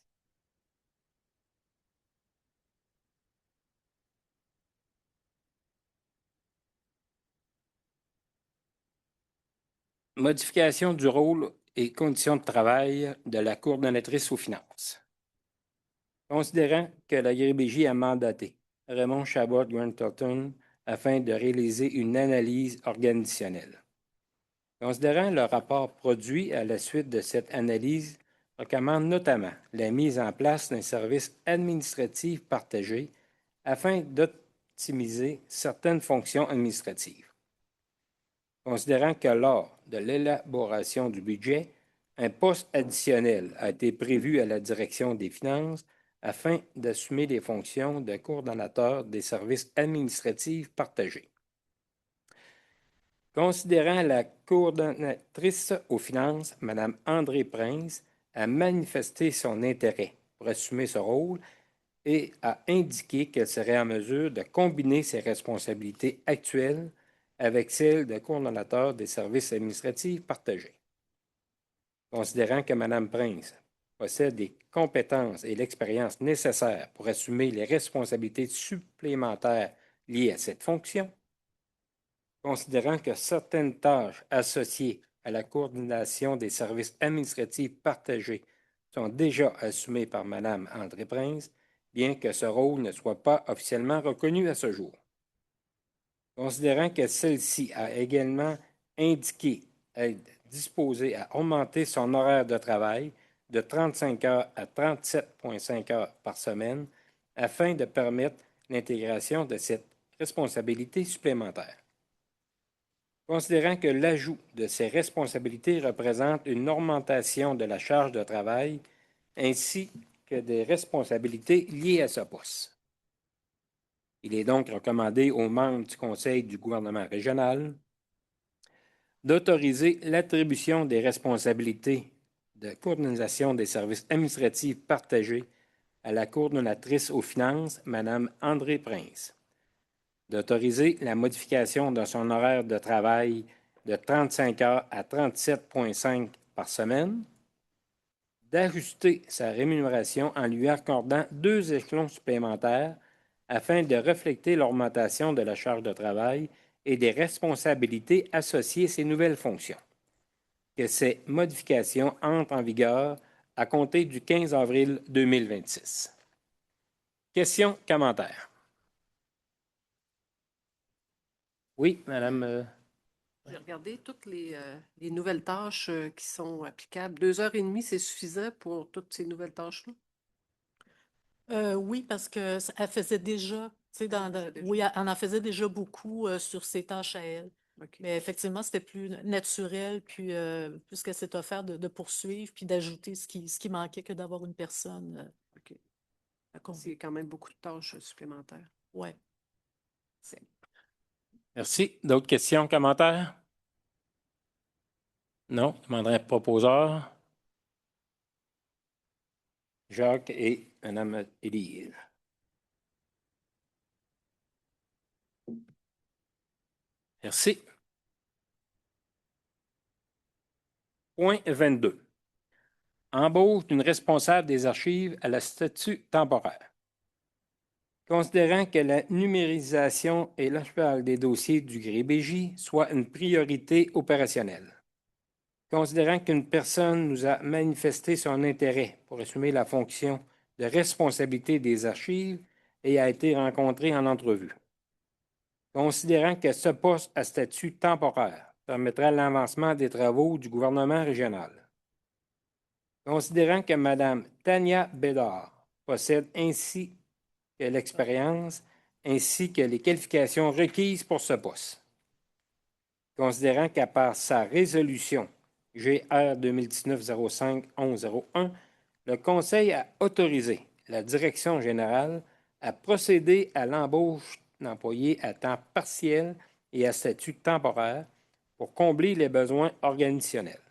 Speaker 1: Modification du rôle et conditions de travail de la coordonnatrice aux finances. Considérant que la GRBJ a mandaté Raymond Chabot Grant Thornton afin de réaliser une analyse organisationnelle. Considérant le rapport produit à la suite de cette analyse, recommande notamment la mise en place d'un service administratif partagé afin d'optimiser certaines fonctions administratives. Considérant que lors de l'élaboration du budget, un poste additionnel a été prévu à la direction des finances afin d'assumer les fonctions de coordonnateur des services administratifs partagés. Considérant la coordonnatrice aux finances, Mme André Prince, a manifesté son intérêt pour assumer ce rôle et a indiqué qu'elle serait en mesure de combiner ses responsabilités actuelles avec celles de coordonnateur des services administratifs partagés. Considérant que Mme Prince possède les compétences et l'expérience nécessaires pour assumer les responsabilités supplémentaires liées à cette fonction, considérant que certaines tâches associées à la coordination des services administratifs partagés sont déjà assumées par Mme André Prince, bien que ce rôle ne soit pas officiellement reconnu à ce jour. Considérant que celle-ci a également indiqué être disposée à augmenter son horaire de travail de 35 heures à 37,5 heures par semaine afin de permettre l'intégration de cette responsabilité supplémentaire. Considérant que l'ajout de ces responsabilités représente une augmentation de la charge de travail ainsi que des responsabilités liées à ce poste. Il est donc recommandé aux membres du Conseil du gouvernement régional d'autoriser l'attribution des responsabilités de coordination des services administratifs partagés à la coordonnatrice aux finances, Mme André Prince, d'autoriser la modification de son horaire de travail de 35 heures à 37,5 par semaine, d'ajuster sa rémunération en lui accordant 2 échelons supplémentaires afin de refléter l'augmentation de la charge de travail et des responsabilités associées à ces nouvelles fonctions. Que ces modifications entrent en vigueur à compter du 15 avril 2026. Questions, commentaires? Oui, Madame.
Speaker 8: J'ai regardé toutes les nouvelles tâches qui sont applicables. 2 heures et demie, c'est suffisant pour toutes ces nouvelles tâches-là?
Speaker 4: Oui, parce qu'elle faisait déjà, tu sais, oui, elle en faisait déjà beaucoup sur ses tâches à elle.
Speaker 8: OK.
Speaker 4: Mais effectivement, c'était plus naturel, puis plus qu'elle s'est offert de poursuivre, puis d'ajouter ce qui manquait que d'avoir une personne.
Speaker 8: OK. C'est quand même beaucoup de tâches supplémentaires.
Speaker 4: Oui.
Speaker 1: Merci. D'autres questions, commentaires? Non, je demanderai un proposeur. Jacques et Mme Élise. Merci. Point 22. Embauche d'une responsable des archives à la statut temporaire. Considérant que la numérisation et l'archivage des dossiers du GRBJ soit une priorité opérationnelle. Considérant qu'une personne nous a manifesté son intérêt pour assumer la fonction de responsabilité des archives et a été rencontrée en entrevue. Considérant que ce poste à statut temporaire permettra l'avancement des travaux du gouvernement régional. Considérant que Mme Tania Bédard possède ainsi que l'expérience ainsi que les qualifications requises pour ce poste. Considérant qu'à part sa résolution GR 2019-05-1101, le Conseil a autorisé la Direction générale à procéder à l'embauche d'employés à temps partiel et à statut temporaire pour combler les besoins organisationnels.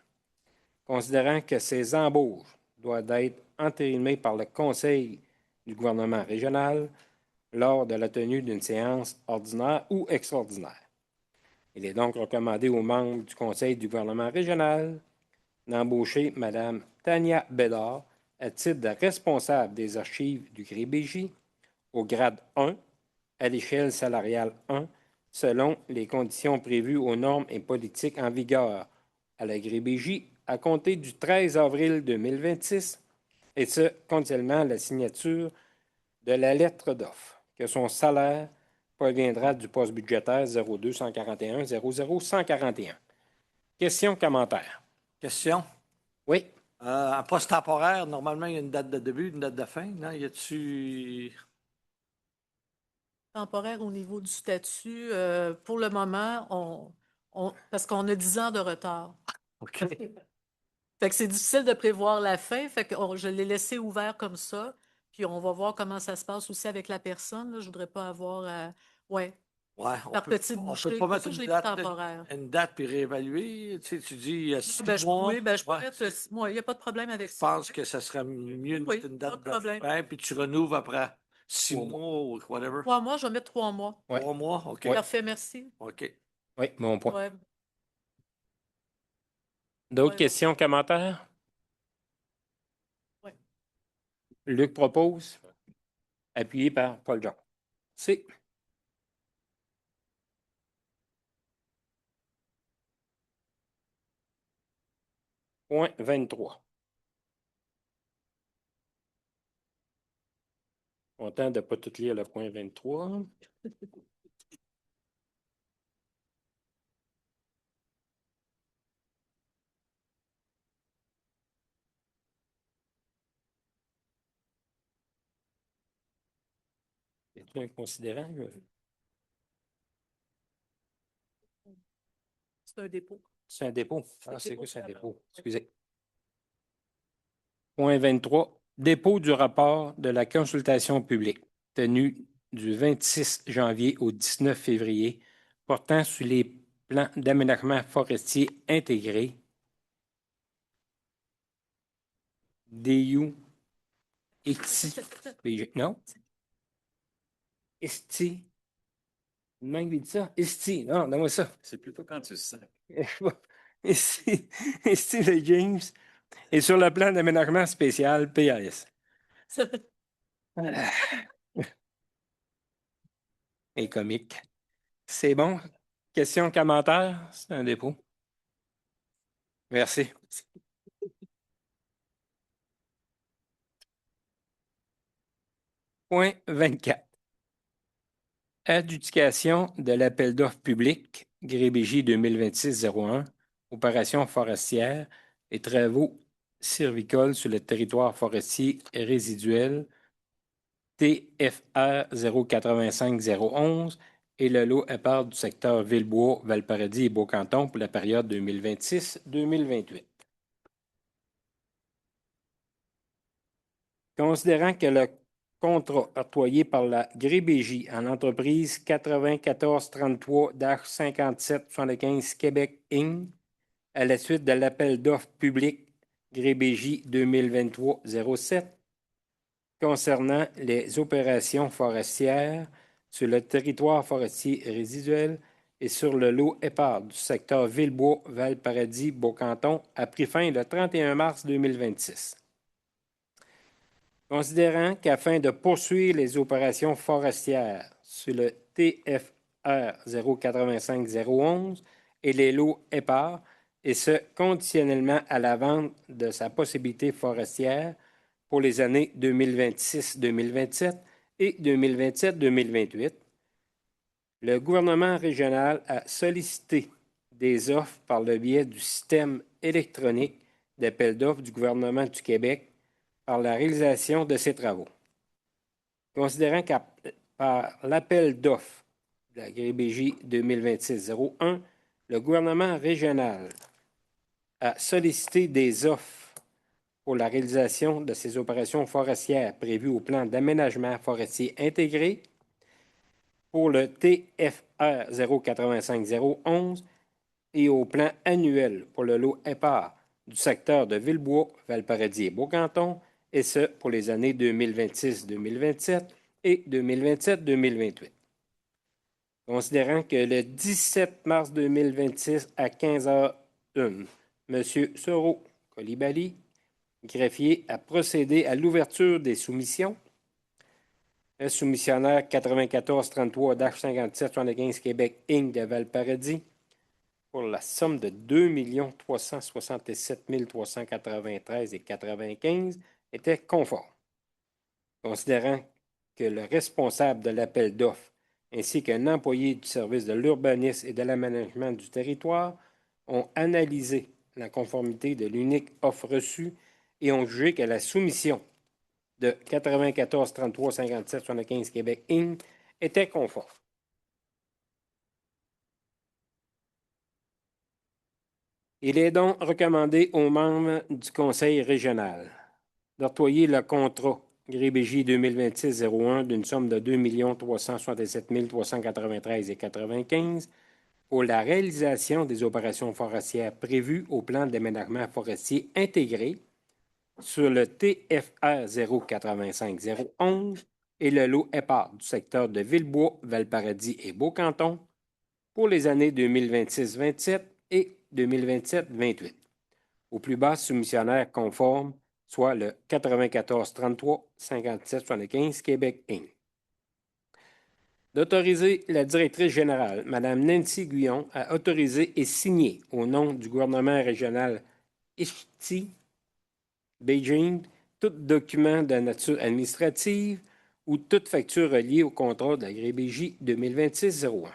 Speaker 1: Considérant que ces embauches doivent être entérinées par le Conseil du gouvernement régional lors de la tenue d'une séance ordinaire ou extraordinaire. Il est donc recommandé aux membres du Conseil du gouvernement régional d'embaucher Mme Tania Bédard à titre de responsable des archives du GRBJ au grade 1, à l'échelle salariale 1, selon les conditions prévues aux normes et politiques en vigueur à la Grébégie à compter du 13 avril 2026, et ce, continuellement à la signature de la lettre d'offre, que son salaire proviendra du poste budgétaire 02 141 00 141. Questions, commentaires?
Speaker 5: Question.
Speaker 1: Oui.
Speaker 5: En poste temporaire, normalement, il y a une date de début, une date de fin. Non, y a-tu.
Speaker 4: Temporaire au niveau du statut, pour le moment, parce qu'on a 10 ans de retard.
Speaker 5: OK.
Speaker 4: Fait que c'est difficile de prévoir la fin. Fait que je l'ai laissé ouvert comme ça. Puis on va voir comment ça se passe aussi avec la personne. Là. Je voudrais pas avoir ouais,
Speaker 5: Ouais,
Speaker 4: par petite
Speaker 5: on
Speaker 4: bouchée.
Speaker 5: peut
Speaker 4: Pour
Speaker 5: pas
Speaker 4: ça,
Speaker 5: mettre
Speaker 4: je l'ai
Speaker 5: une
Speaker 4: mis
Speaker 5: date,
Speaker 4: temporaire.
Speaker 5: puis réévaluer. Tu sais, tu dis il y a 6
Speaker 4: Ben,
Speaker 5: mois.
Speaker 4: oui, ben, je
Speaker 5: Ouais.
Speaker 4: pourrais moi, il n'y a pas de problème avec
Speaker 5: Je
Speaker 4: ça.
Speaker 5: pense que ça serait mieux de
Speaker 4: Oui,
Speaker 5: mettre une
Speaker 4: pas
Speaker 5: date
Speaker 4: de problème.
Speaker 5: de fin, puis tu renouves après 6
Speaker 1: 3
Speaker 5: mois ou whatever.
Speaker 4: 3 mois, je vais mettre 3 mois.
Speaker 1: Ouais.
Speaker 5: 3 mois, OK.
Speaker 1: Ouais.
Speaker 4: Parfait, merci.
Speaker 5: OK.
Speaker 1: Oui, bon point.
Speaker 4: Ouais.
Speaker 1: D'autres
Speaker 4: Ouais,
Speaker 1: questions, commentaires?
Speaker 4: ouais.
Speaker 1: Luc propose, appuyé par Paul Jean. C'est. Point 23. Content de ne pas tout lire le point 23. Es-tu un considérant?
Speaker 4: C'est un dépôt.
Speaker 1: C'est un dépôt. Ah,
Speaker 4: un
Speaker 1: c'est
Speaker 4: dépôt
Speaker 1: quoi, c'est un
Speaker 4: de
Speaker 1: dépôt?
Speaker 4: rapport.
Speaker 1: Excusez. Point 23. Dépôt du rapport de la consultation publique tenue du 26 janvier au 19 février portant sur les plans d'aménagement forestier intégrés DU ETI. Non? ESTI. Même il dit ça? ESTI. Non, donne-moi ça.
Speaker 7: C'est plutôt quand tu le sens.
Speaker 1: Ici, ici le James est sur le plan d'aménagement spécial PAS. Et comique. C'est bon? Question, commentaire? C'est un dépôt. Merci. Point 24. Adjudication de l'appel d'offres public GRBJ 2026-01, opération forestière et travaux sylvicoles sur le territoire forestier résiduel TFR 085-011 et le lot à part du secteur Villebois, Valparadis et Beaucanton pour la période 2026-2028. Considérant que le contrat octroyé par la GRBJ en entreprise 9433-5775 Québec Inc. à la suite de l'appel d'offres public GRBJ 2023-07 concernant les opérations forestières sur le territoire forestier résiduel et sur le lot épars du secteur Villebois, Valparadis, Beaucanton a pris fin le 31 mars 2026. Considérant qu'afin de poursuivre les opérations forestières sur le TFR 085-011 et les lots épars, et ce conditionnellement à la vente de sa possibilité forestière pour les années 2026-2027 et 2027-2028, le gouvernement régional a sollicité des offres par le biais du système électronique d'appel d'offres du gouvernement du Québec par la réalisation de ces travaux. Considérant qu'à par l'appel d'offres de la GRBJ 2026-01, le gouvernement régional a sollicité des offres pour la réalisation de ces opérations forestières prévues au plan d'aménagement forestier intégré pour le TFR 085-011 et au plan annuel pour le lot épars du secteur de Villebois, Valparadis et Beaucanton, et ce pour les années 2026-2027 et 2027-2028. Considérant que le 17 mars 2026 à 15h01, M. Soro Colibali, greffier, a procédé à l'ouverture des soumissions. Le soumissionnaire 9433-5775 Québec Inc. de Valparadis pour la somme de 2 367 393,95 était conforme. Considérant que le responsable de l'appel d'offres ainsi qu'un employé du service de l'urbanisme et de l'aménagement du territoire ont analysé la conformité de l'unique offre reçue et ont jugé que la soumission de 94 33 57 75 Québec Inc. était conforme. Il est donc recommandé aux membres du Conseil régional d'octroyer le contrat GRBJ 2026-01 d'une somme de 2 367 393,95 pour la réalisation des opérations forestières prévues au plan d'aménagement forestier intégré sur le TFR 085-011 et le lot EPAR du secteur de Villebois, Valparadis et Beaucanton pour les années 2026-27 et 2027-28, au plus bas soumissionnaire conforme, soit le 94 33 57 75 Québec Inc. D'autoriser la directrice générale, Mme Nancy Guyon, à autoriser et signer au nom du gouvernement régional Ishti, Beijing, tout document de nature administrative ou toute facture reliée au contrat de la GRBJ 2026-01.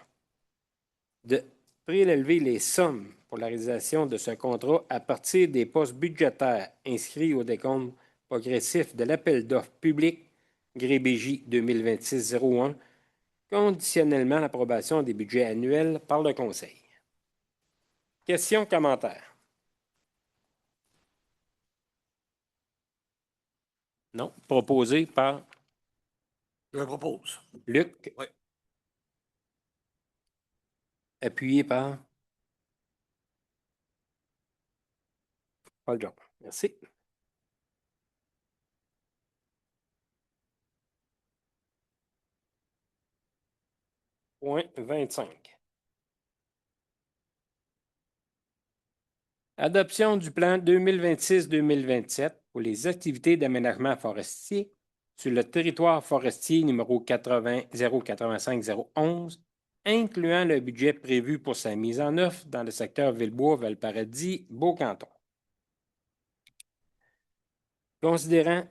Speaker 1: De prélever les sommes pour la réalisation de ce contrat à partir des postes budgétaires inscrits au décompte progressif de l'appel d'offres public GRBJ 2026-01, conditionnellement à l'approbation des budgets annuels par le Conseil. Questions, commentaires? Non. Proposé par
Speaker 5: Je propose.
Speaker 1: Luc.
Speaker 5: Oui.
Speaker 1: Appuyé par Paul John. Merci. Point 25. Adoption du plan 2026-2027 pour les activités d'aménagement forestier sur le territoire forestier numéro 085-011, incluant le budget prévu pour sa mise en œuvre dans le secteur Villebois, Valparadis, Beaucanton. Considérant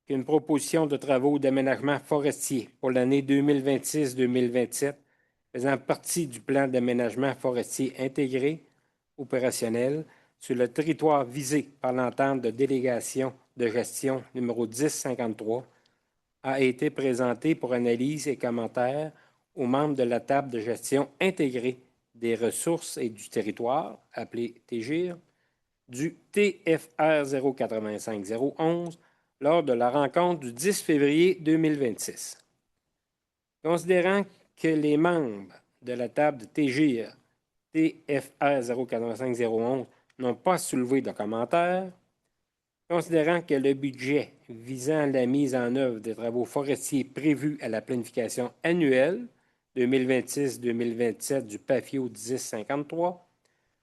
Speaker 1: qu'une proposition de travaux d'aménagement forestier pour l'année 2026-2027 faisant partie du plan d'aménagement forestier intégré opérationnel sur le territoire visé par l'entente de délégation de gestion numéro 1053 a été présenté pour analyse et commentaires aux membres de la table de gestion intégrée des ressources et du territoire, appelée TGIR, du TFR 085-011 lors de la rencontre du 10 février 2026. Considérant que les membres de la table de TGIR TFR 085-011 n'ont pas soulevé de commentaires, considérant que le budget visant la mise en œuvre des travaux forestiers prévus à la planification annuelle 2026-2027 du PAFIO 1053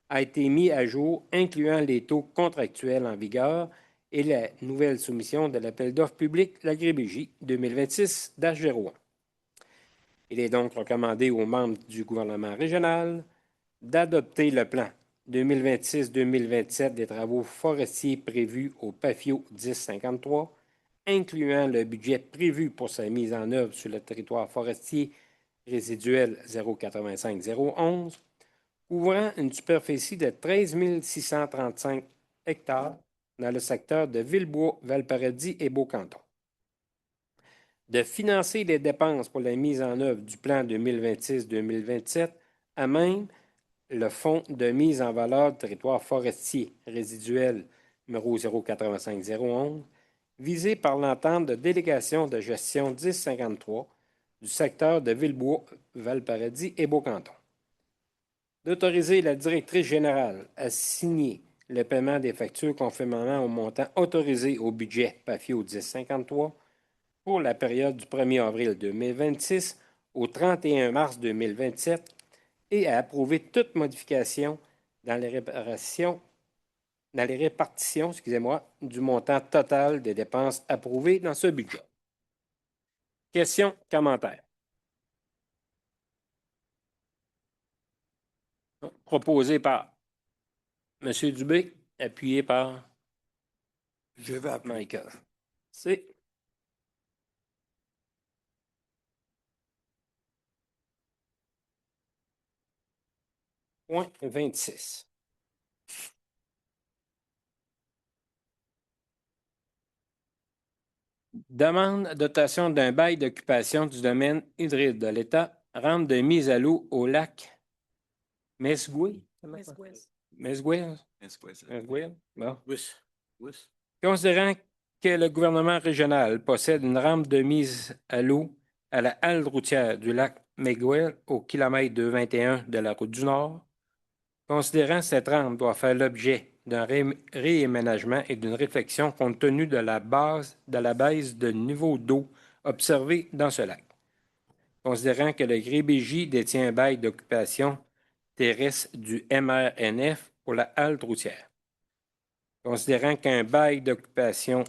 Speaker 1: a été mis à jour, incluant les taux contractuels en vigueur et la nouvelle soumission de l'appel d'offres public, la GRBJ 2026-01. Il est donc recommandé aux membres du gouvernement régional d'adopter le plan 2026-2027 des travaux forestiers prévus au PAFIO 1053, incluant le budget prévu pour sa mise en œuvre sur le territoire forestier résiduel 085-011, couvrant une superficie de 13 635 hectares dans le secteur de Villebois, Valparadis et Beaucanton. De financer les dépenses pour la mise en œuvre du plan 2026-2027 à même le fonds de mise en valeur du territoire forestier résiduel numéro 085-011, visé par l'entente de délégation de gestion 1053 du secteur de Villebois, Valparadis et Beaucanton. D'autoriser la directrice générale à signer le paiement des factures conformément au montant autorisé au budget PAFIO 1053 pour la période du 1er avril 2026 au 31 mars 2027 et à approuver toute modification dans les répartitions du montant total des dépenses approuvées dans ce budget. Questions, commentaires? proposé par M. Dubé, appuyé par
Speaker 5: Je vais appeler.
Speaker 1: Michael. C'est point 26. Demande dotation d'un bail d'occupation du domaine hybride de l'État, rampe de mise à l'eau au lac Mesgoué. Mesgoué. Mesgoué. Bon.
Speaker 5: Oui.
Speaker 1: Considérant que le gouvernement régional possède une rampe de mise à l'eau à la halte routière du lac Mesgoué au kilomètre 221 de la route du Nord, considérant que cette rampe doit faire l'objet d'un réaménagement et d'une réflexion compte tenu de la baisse de niveau d'eau observée dans ce lac. Considérant que le GréBJ détient un bail d'occupation terrestre du MRNF pour la halte routière. Considérant qu'un bail d'occupation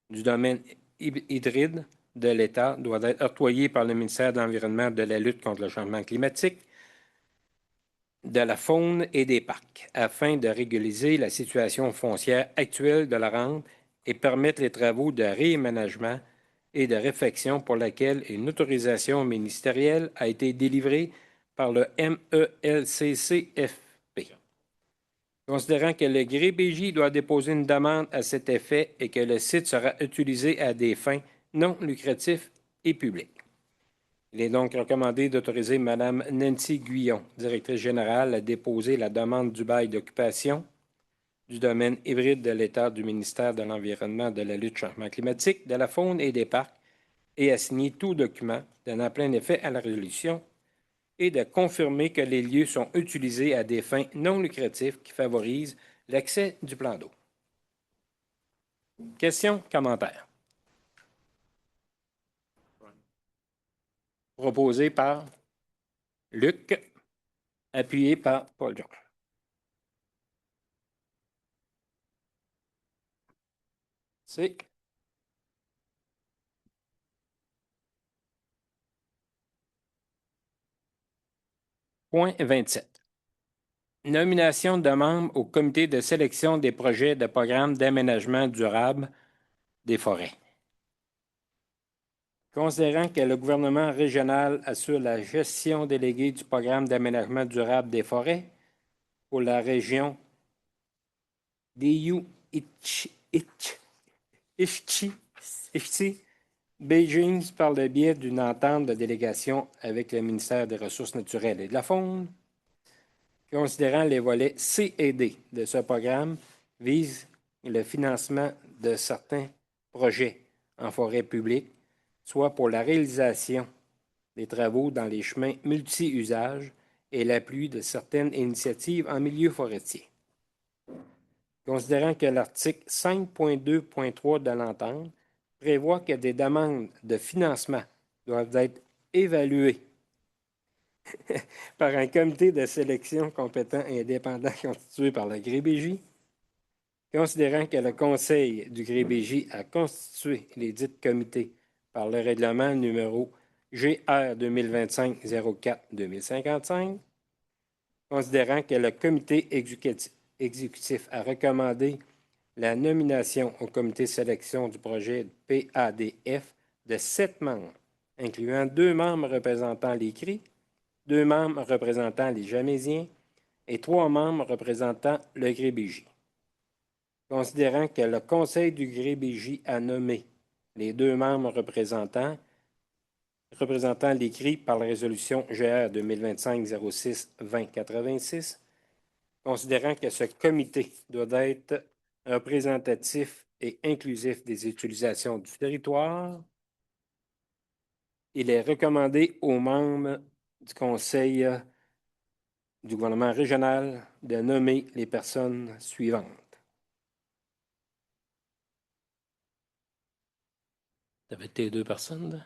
Speaker 1: du domaine hybride de l'État doit être octroyé par le ministère de l'Environnement, de la lutte contre le changement climatique, de la faune et des parcs, afin de régulariser la situation foncière actuelle de la rampe et permettre les travaux de réaménagement et de réfection pour laquelle une autorisation ministérielle a été délivrée par le MELCCFP. Considérant que le GréBJ doit déposer une demande à cet effet et que le site sera utilisé à des fins non lucratives et publiques. Il est donc recommandé d'autoriser Mme Nancy Guyon, directrice générale, à déposer la demande du bail d'occupation du domaine hybride de l'État du ministère de l'Environnement, de la lutte changement climatique, de la faune et des parcs et à signer tout document donnant plein effet à la résolution et de confirmer que les lieux sont utilisés à des fins non lucratives qui favorisent l'accès du plan d'eau. Questions, commentaires? Proposé par Luc, appuyé par Paul Jean. C'est point 27. Nomination de membres au comité de sélection des projets de programme d'aménagement durable des forêts. Considérant que le gouvernement régional assure la gestion déléguée du programme d'aménagement durable des forêts pour la région Beijing par le biais d'une entente de délégation avec le ministère des Ressources naturelles et de la faune, considérant les volets C et D de ce programme, vise le financement de certains projets en forêt publique, soit pour la réalisation des travaux dans les chemins multi-usages et l'appui de certaines initiatives en milieu forestier. Considérant que l'article 5.2.3 de l'entente prévoit que des demandes de financement doivent être évaluées par un comité de sélection compétent et indépendant constitué par le GréBJ, considérant que le Conseil du GréBJ a constitué les dits comités par le règlement numéro GR 2025-04-2055, considérant que le comité exécutif a recommandé la nomination au comité de sélection du projet PADF de 7 membres, incluant 2 membres représentant les CRI, 2 membres représentant les Jamésiens et 3 membres représentant le GréBJ. Considérant que le Conseil du GréBJ a nommé les 2 membres représentant les CRI par la résolution GR 2025-06-2086, considérant que ce comité doit être représentatif et inclusif des utilisations du territoire, il est recommandé aux membres du Conseil du gouvernement régional de nommer les personnes suivantes. Tu avais tes 2 personnes, là?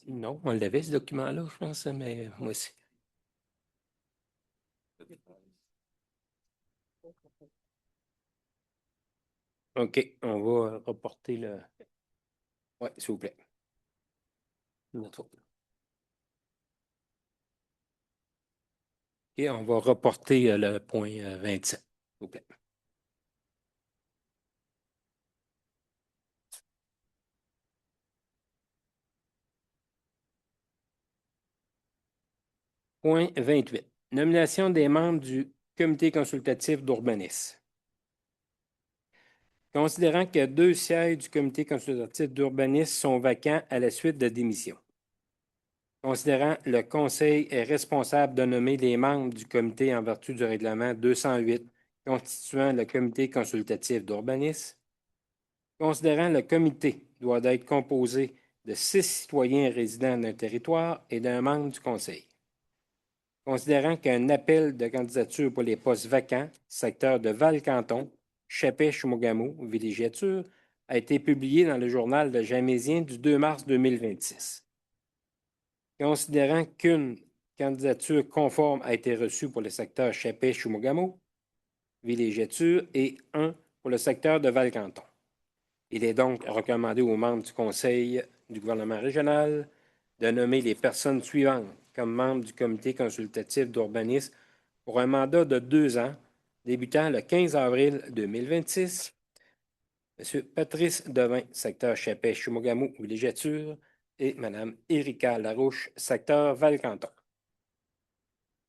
Speaker 1: Non, on l'avait, ce document-là, je pense, mais moi aussi. OK, on va reporter le... Oui, s'il vous plaît. OK, on va reporter le point 27, s'il vous plaît. Point 28. Nomination des membres du comité consultatif d'urbanisme. Considérant que 2 sièges du comité consultatif d'urbanisme sont vacants à la suite de démission. Considérant le conseil est responsable de nommer les membres du comité en vertu du règlement 208 constituant le comité consultatif d'urbanisme. Considérant le comité doit être composé de 6 citoyens résidents d'un territoire et d'un membre du conseil. Considérant qu'un appel de candidature pour les postes vacants, secteur de Val-Canton, Chapais-Chimougamau, villégiature, a été publié dans le journal de Jamésien du 2 mars 2026. Considérant qu'une candidature conforme a été reçue pour le secteur Chapais-Chimougamau, villégiature, et un pour le secteur de Val-Canton. Il est donc recommandé aux membres du Conseil du gouvernement régional de nommer les personnes suivantes comme membres du comité consultatif d'urbanisme pour un mandat de 2 ans, débutant le 15 avril 2026. M. Patrice Devin, secteur Chapais-Chimougamau, villégiature, et Mme Érika Larouche, secteur Val-Canton.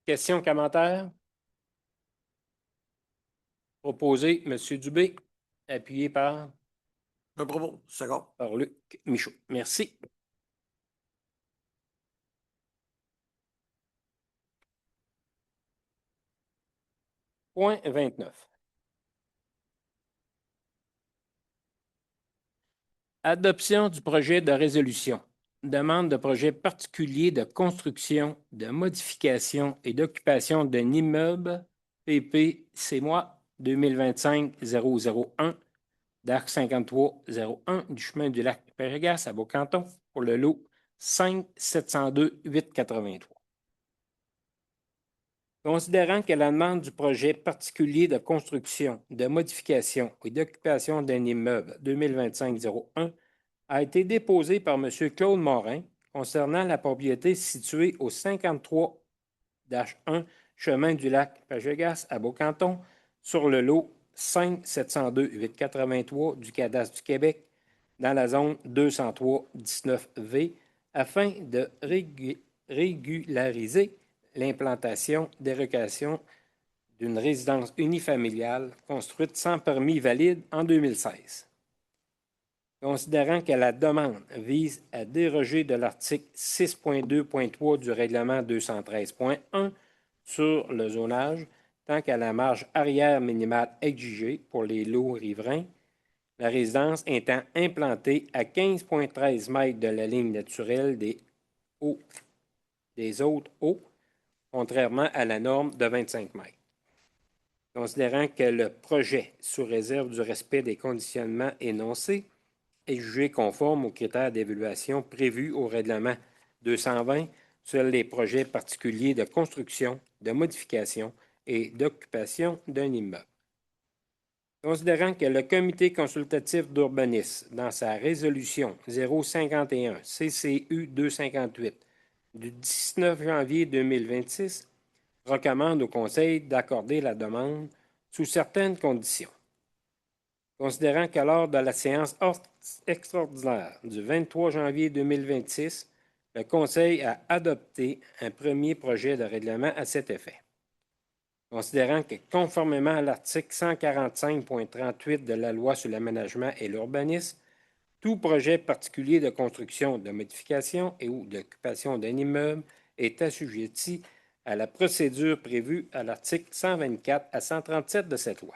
Speaker 1: Questions, commentaires? Proposé, M. Dubé, appuyé par
Speaker 5: Bravo, second.
Speaker 1: Luc Michaud. Merci. Point 29. Adoption du projet de résolution. Demande de projet particulier de construction, de modification et d'occupation d'un immeuble PP CMOI 2025-001 d'Arc 5301 du chemin du lac Pérégas à Beaucanton pour le lot 5-702-883. Considérant que la demande du projet particulier de construction, de modification et d'occupation d'un immeuble 2025-01 a été déposée par M. Claude Morin concernant la propriété située au 53-1 chemin du lac Pérégas à Beaucanton sur le lot 5-702-883 du cadastre du Québec dans la zone 203-19V afin de régulariser l'implantation d'évocation d'une résidence unifamiliale construite sans permis valide en 2016. Considérant que la demande vise à déroger de l'article 6.2.3 du règlement 213.1 sur le zonage, tant qu'à la marge arrière minimale exigée pour les lots riverains, la résidence étant implantée à 15,13 mètres de la ligne naturelle des autres hauts, contrairement à la norme de 25 mètres. Considérant que le projet, sous réserve du respect des conditionnements énoncés, est jugé conforme aux critères d'évaluation prévus au règlement 220 sur les projets particuliers de construction, de modification et d'occupation d'un immeuble. Considérant que le comité consultatif d'urbanisme, dans sa résolution 051 CCU 258 du 19 janvier 2026, recommande au Conseil d'accorder la demande sous certaines conditions. Considérant que lors de la séance extraordinaire du 23 janvier 2026, le Conseil a adopté un premier projet de règlement à cet effet. Considérant que, conformément à l'article 145.38 de la Loi sur l'aménagement et l'urbanisme, tout projet particulier de construction, de modification et ou d'occupation d'un immeuble est assujetti à la procédure prévue à l'article 124 à 137 de cette loi.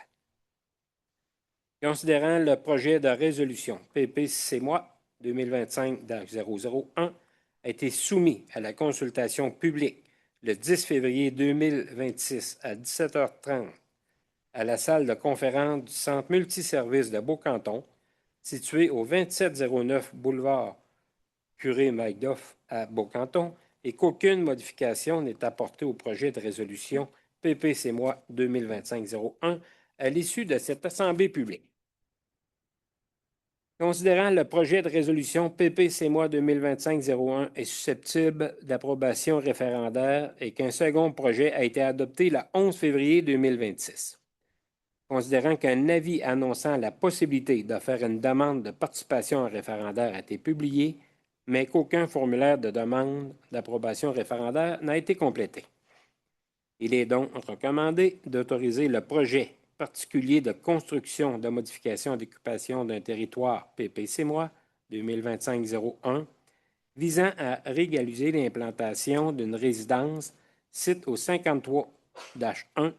Speaker 1: Considérant le projet de résolution PP-CMOI 2025-001 a été soumis à la consultation publique le 10 février 2026 à 17h30 à la salle de conférence du Centre multiservice de Beaucanton, situé au 2709 boulevard Curé-Magdoff à Beaucanton, et qu'aucune modification n'est apportée au projet de résolution PPC-MOI 2025-01 à l'issue de cette assemblée publique. Considérant le projet de résolution PPC-MOI 2025-01 est susceptible d'approbation référendaire et qu'un second projet a été adopté le 11 février 2026. Considérant qu'un avis annonçant la possibilité de faire une demande de participation en référendaire a été publié, mais qu'aucun formulaire de demande d'approbation référendaire n'a été complété. Il est donc recommandé d'autoriser le projet particulier de construction de modification d'occupation d'un territoire PPC-MOI 2025-01 visant à régulariser l'implantation d'une résidence site au 53-1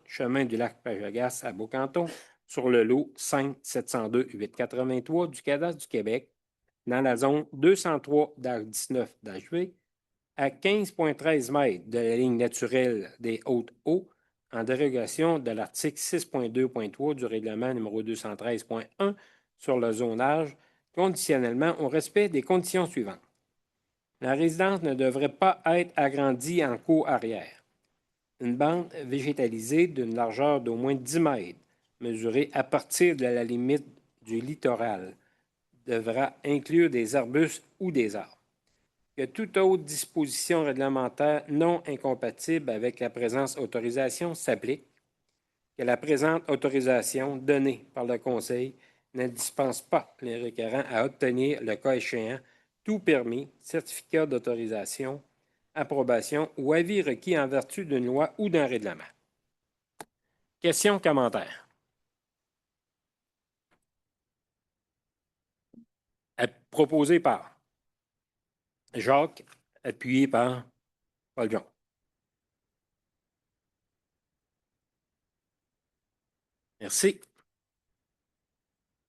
Speaker 1: chemin du lac Pajagas à Beaucanton sur le lot 5-702-883 du cadastre du Québec dans la zone 203-19-V à 15,13 mètres de la ligne naturelle des Hautes-Eaux en dérogation de l'article 6.2.3 du règlement numéro 213.1 sur le zonage, conditionnellement au respect des conditions suivantes. La résidence ne devrait pas être agrandie en cour arrière. Une bande végétalisée d'une largeur d'au moins 10 mètres, mesurée à partir de la limite du littoral, devra inclure des arbustes ou des arbres. Que toute autre disposition réglementaire non incompatible avec la présente autorisation s'applique, que la présente autorisation donnée par le Conseil ne dispense pas les requérants à obtenir, le cas échéant, tout permis, certificat d'autorisation, approbation ou avis requis en vertu d'une loi ou d'un règlement. Questions, commentaires? Proposé par Jacques, appuyé par Paul Jean. Merci.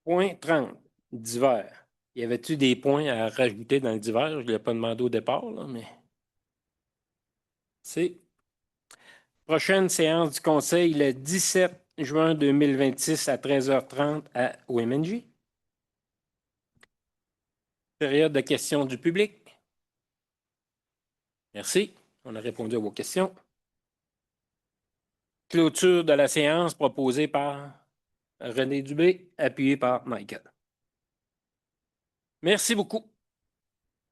Speaker 1: Point 30, divers. Y avait-tu des points à rajouter dans le divers? Je ne l'ai pas demandé au départ, là, mais. C'est. Prochaine séance du Conseil le 17 juin 2026 à 13h30 au MNJ. Période de questions du public. Merci. On a répondu à vos questions. Clôture de la séance proposée par René Dubé, appuyé par Michael. Merci beaucoup.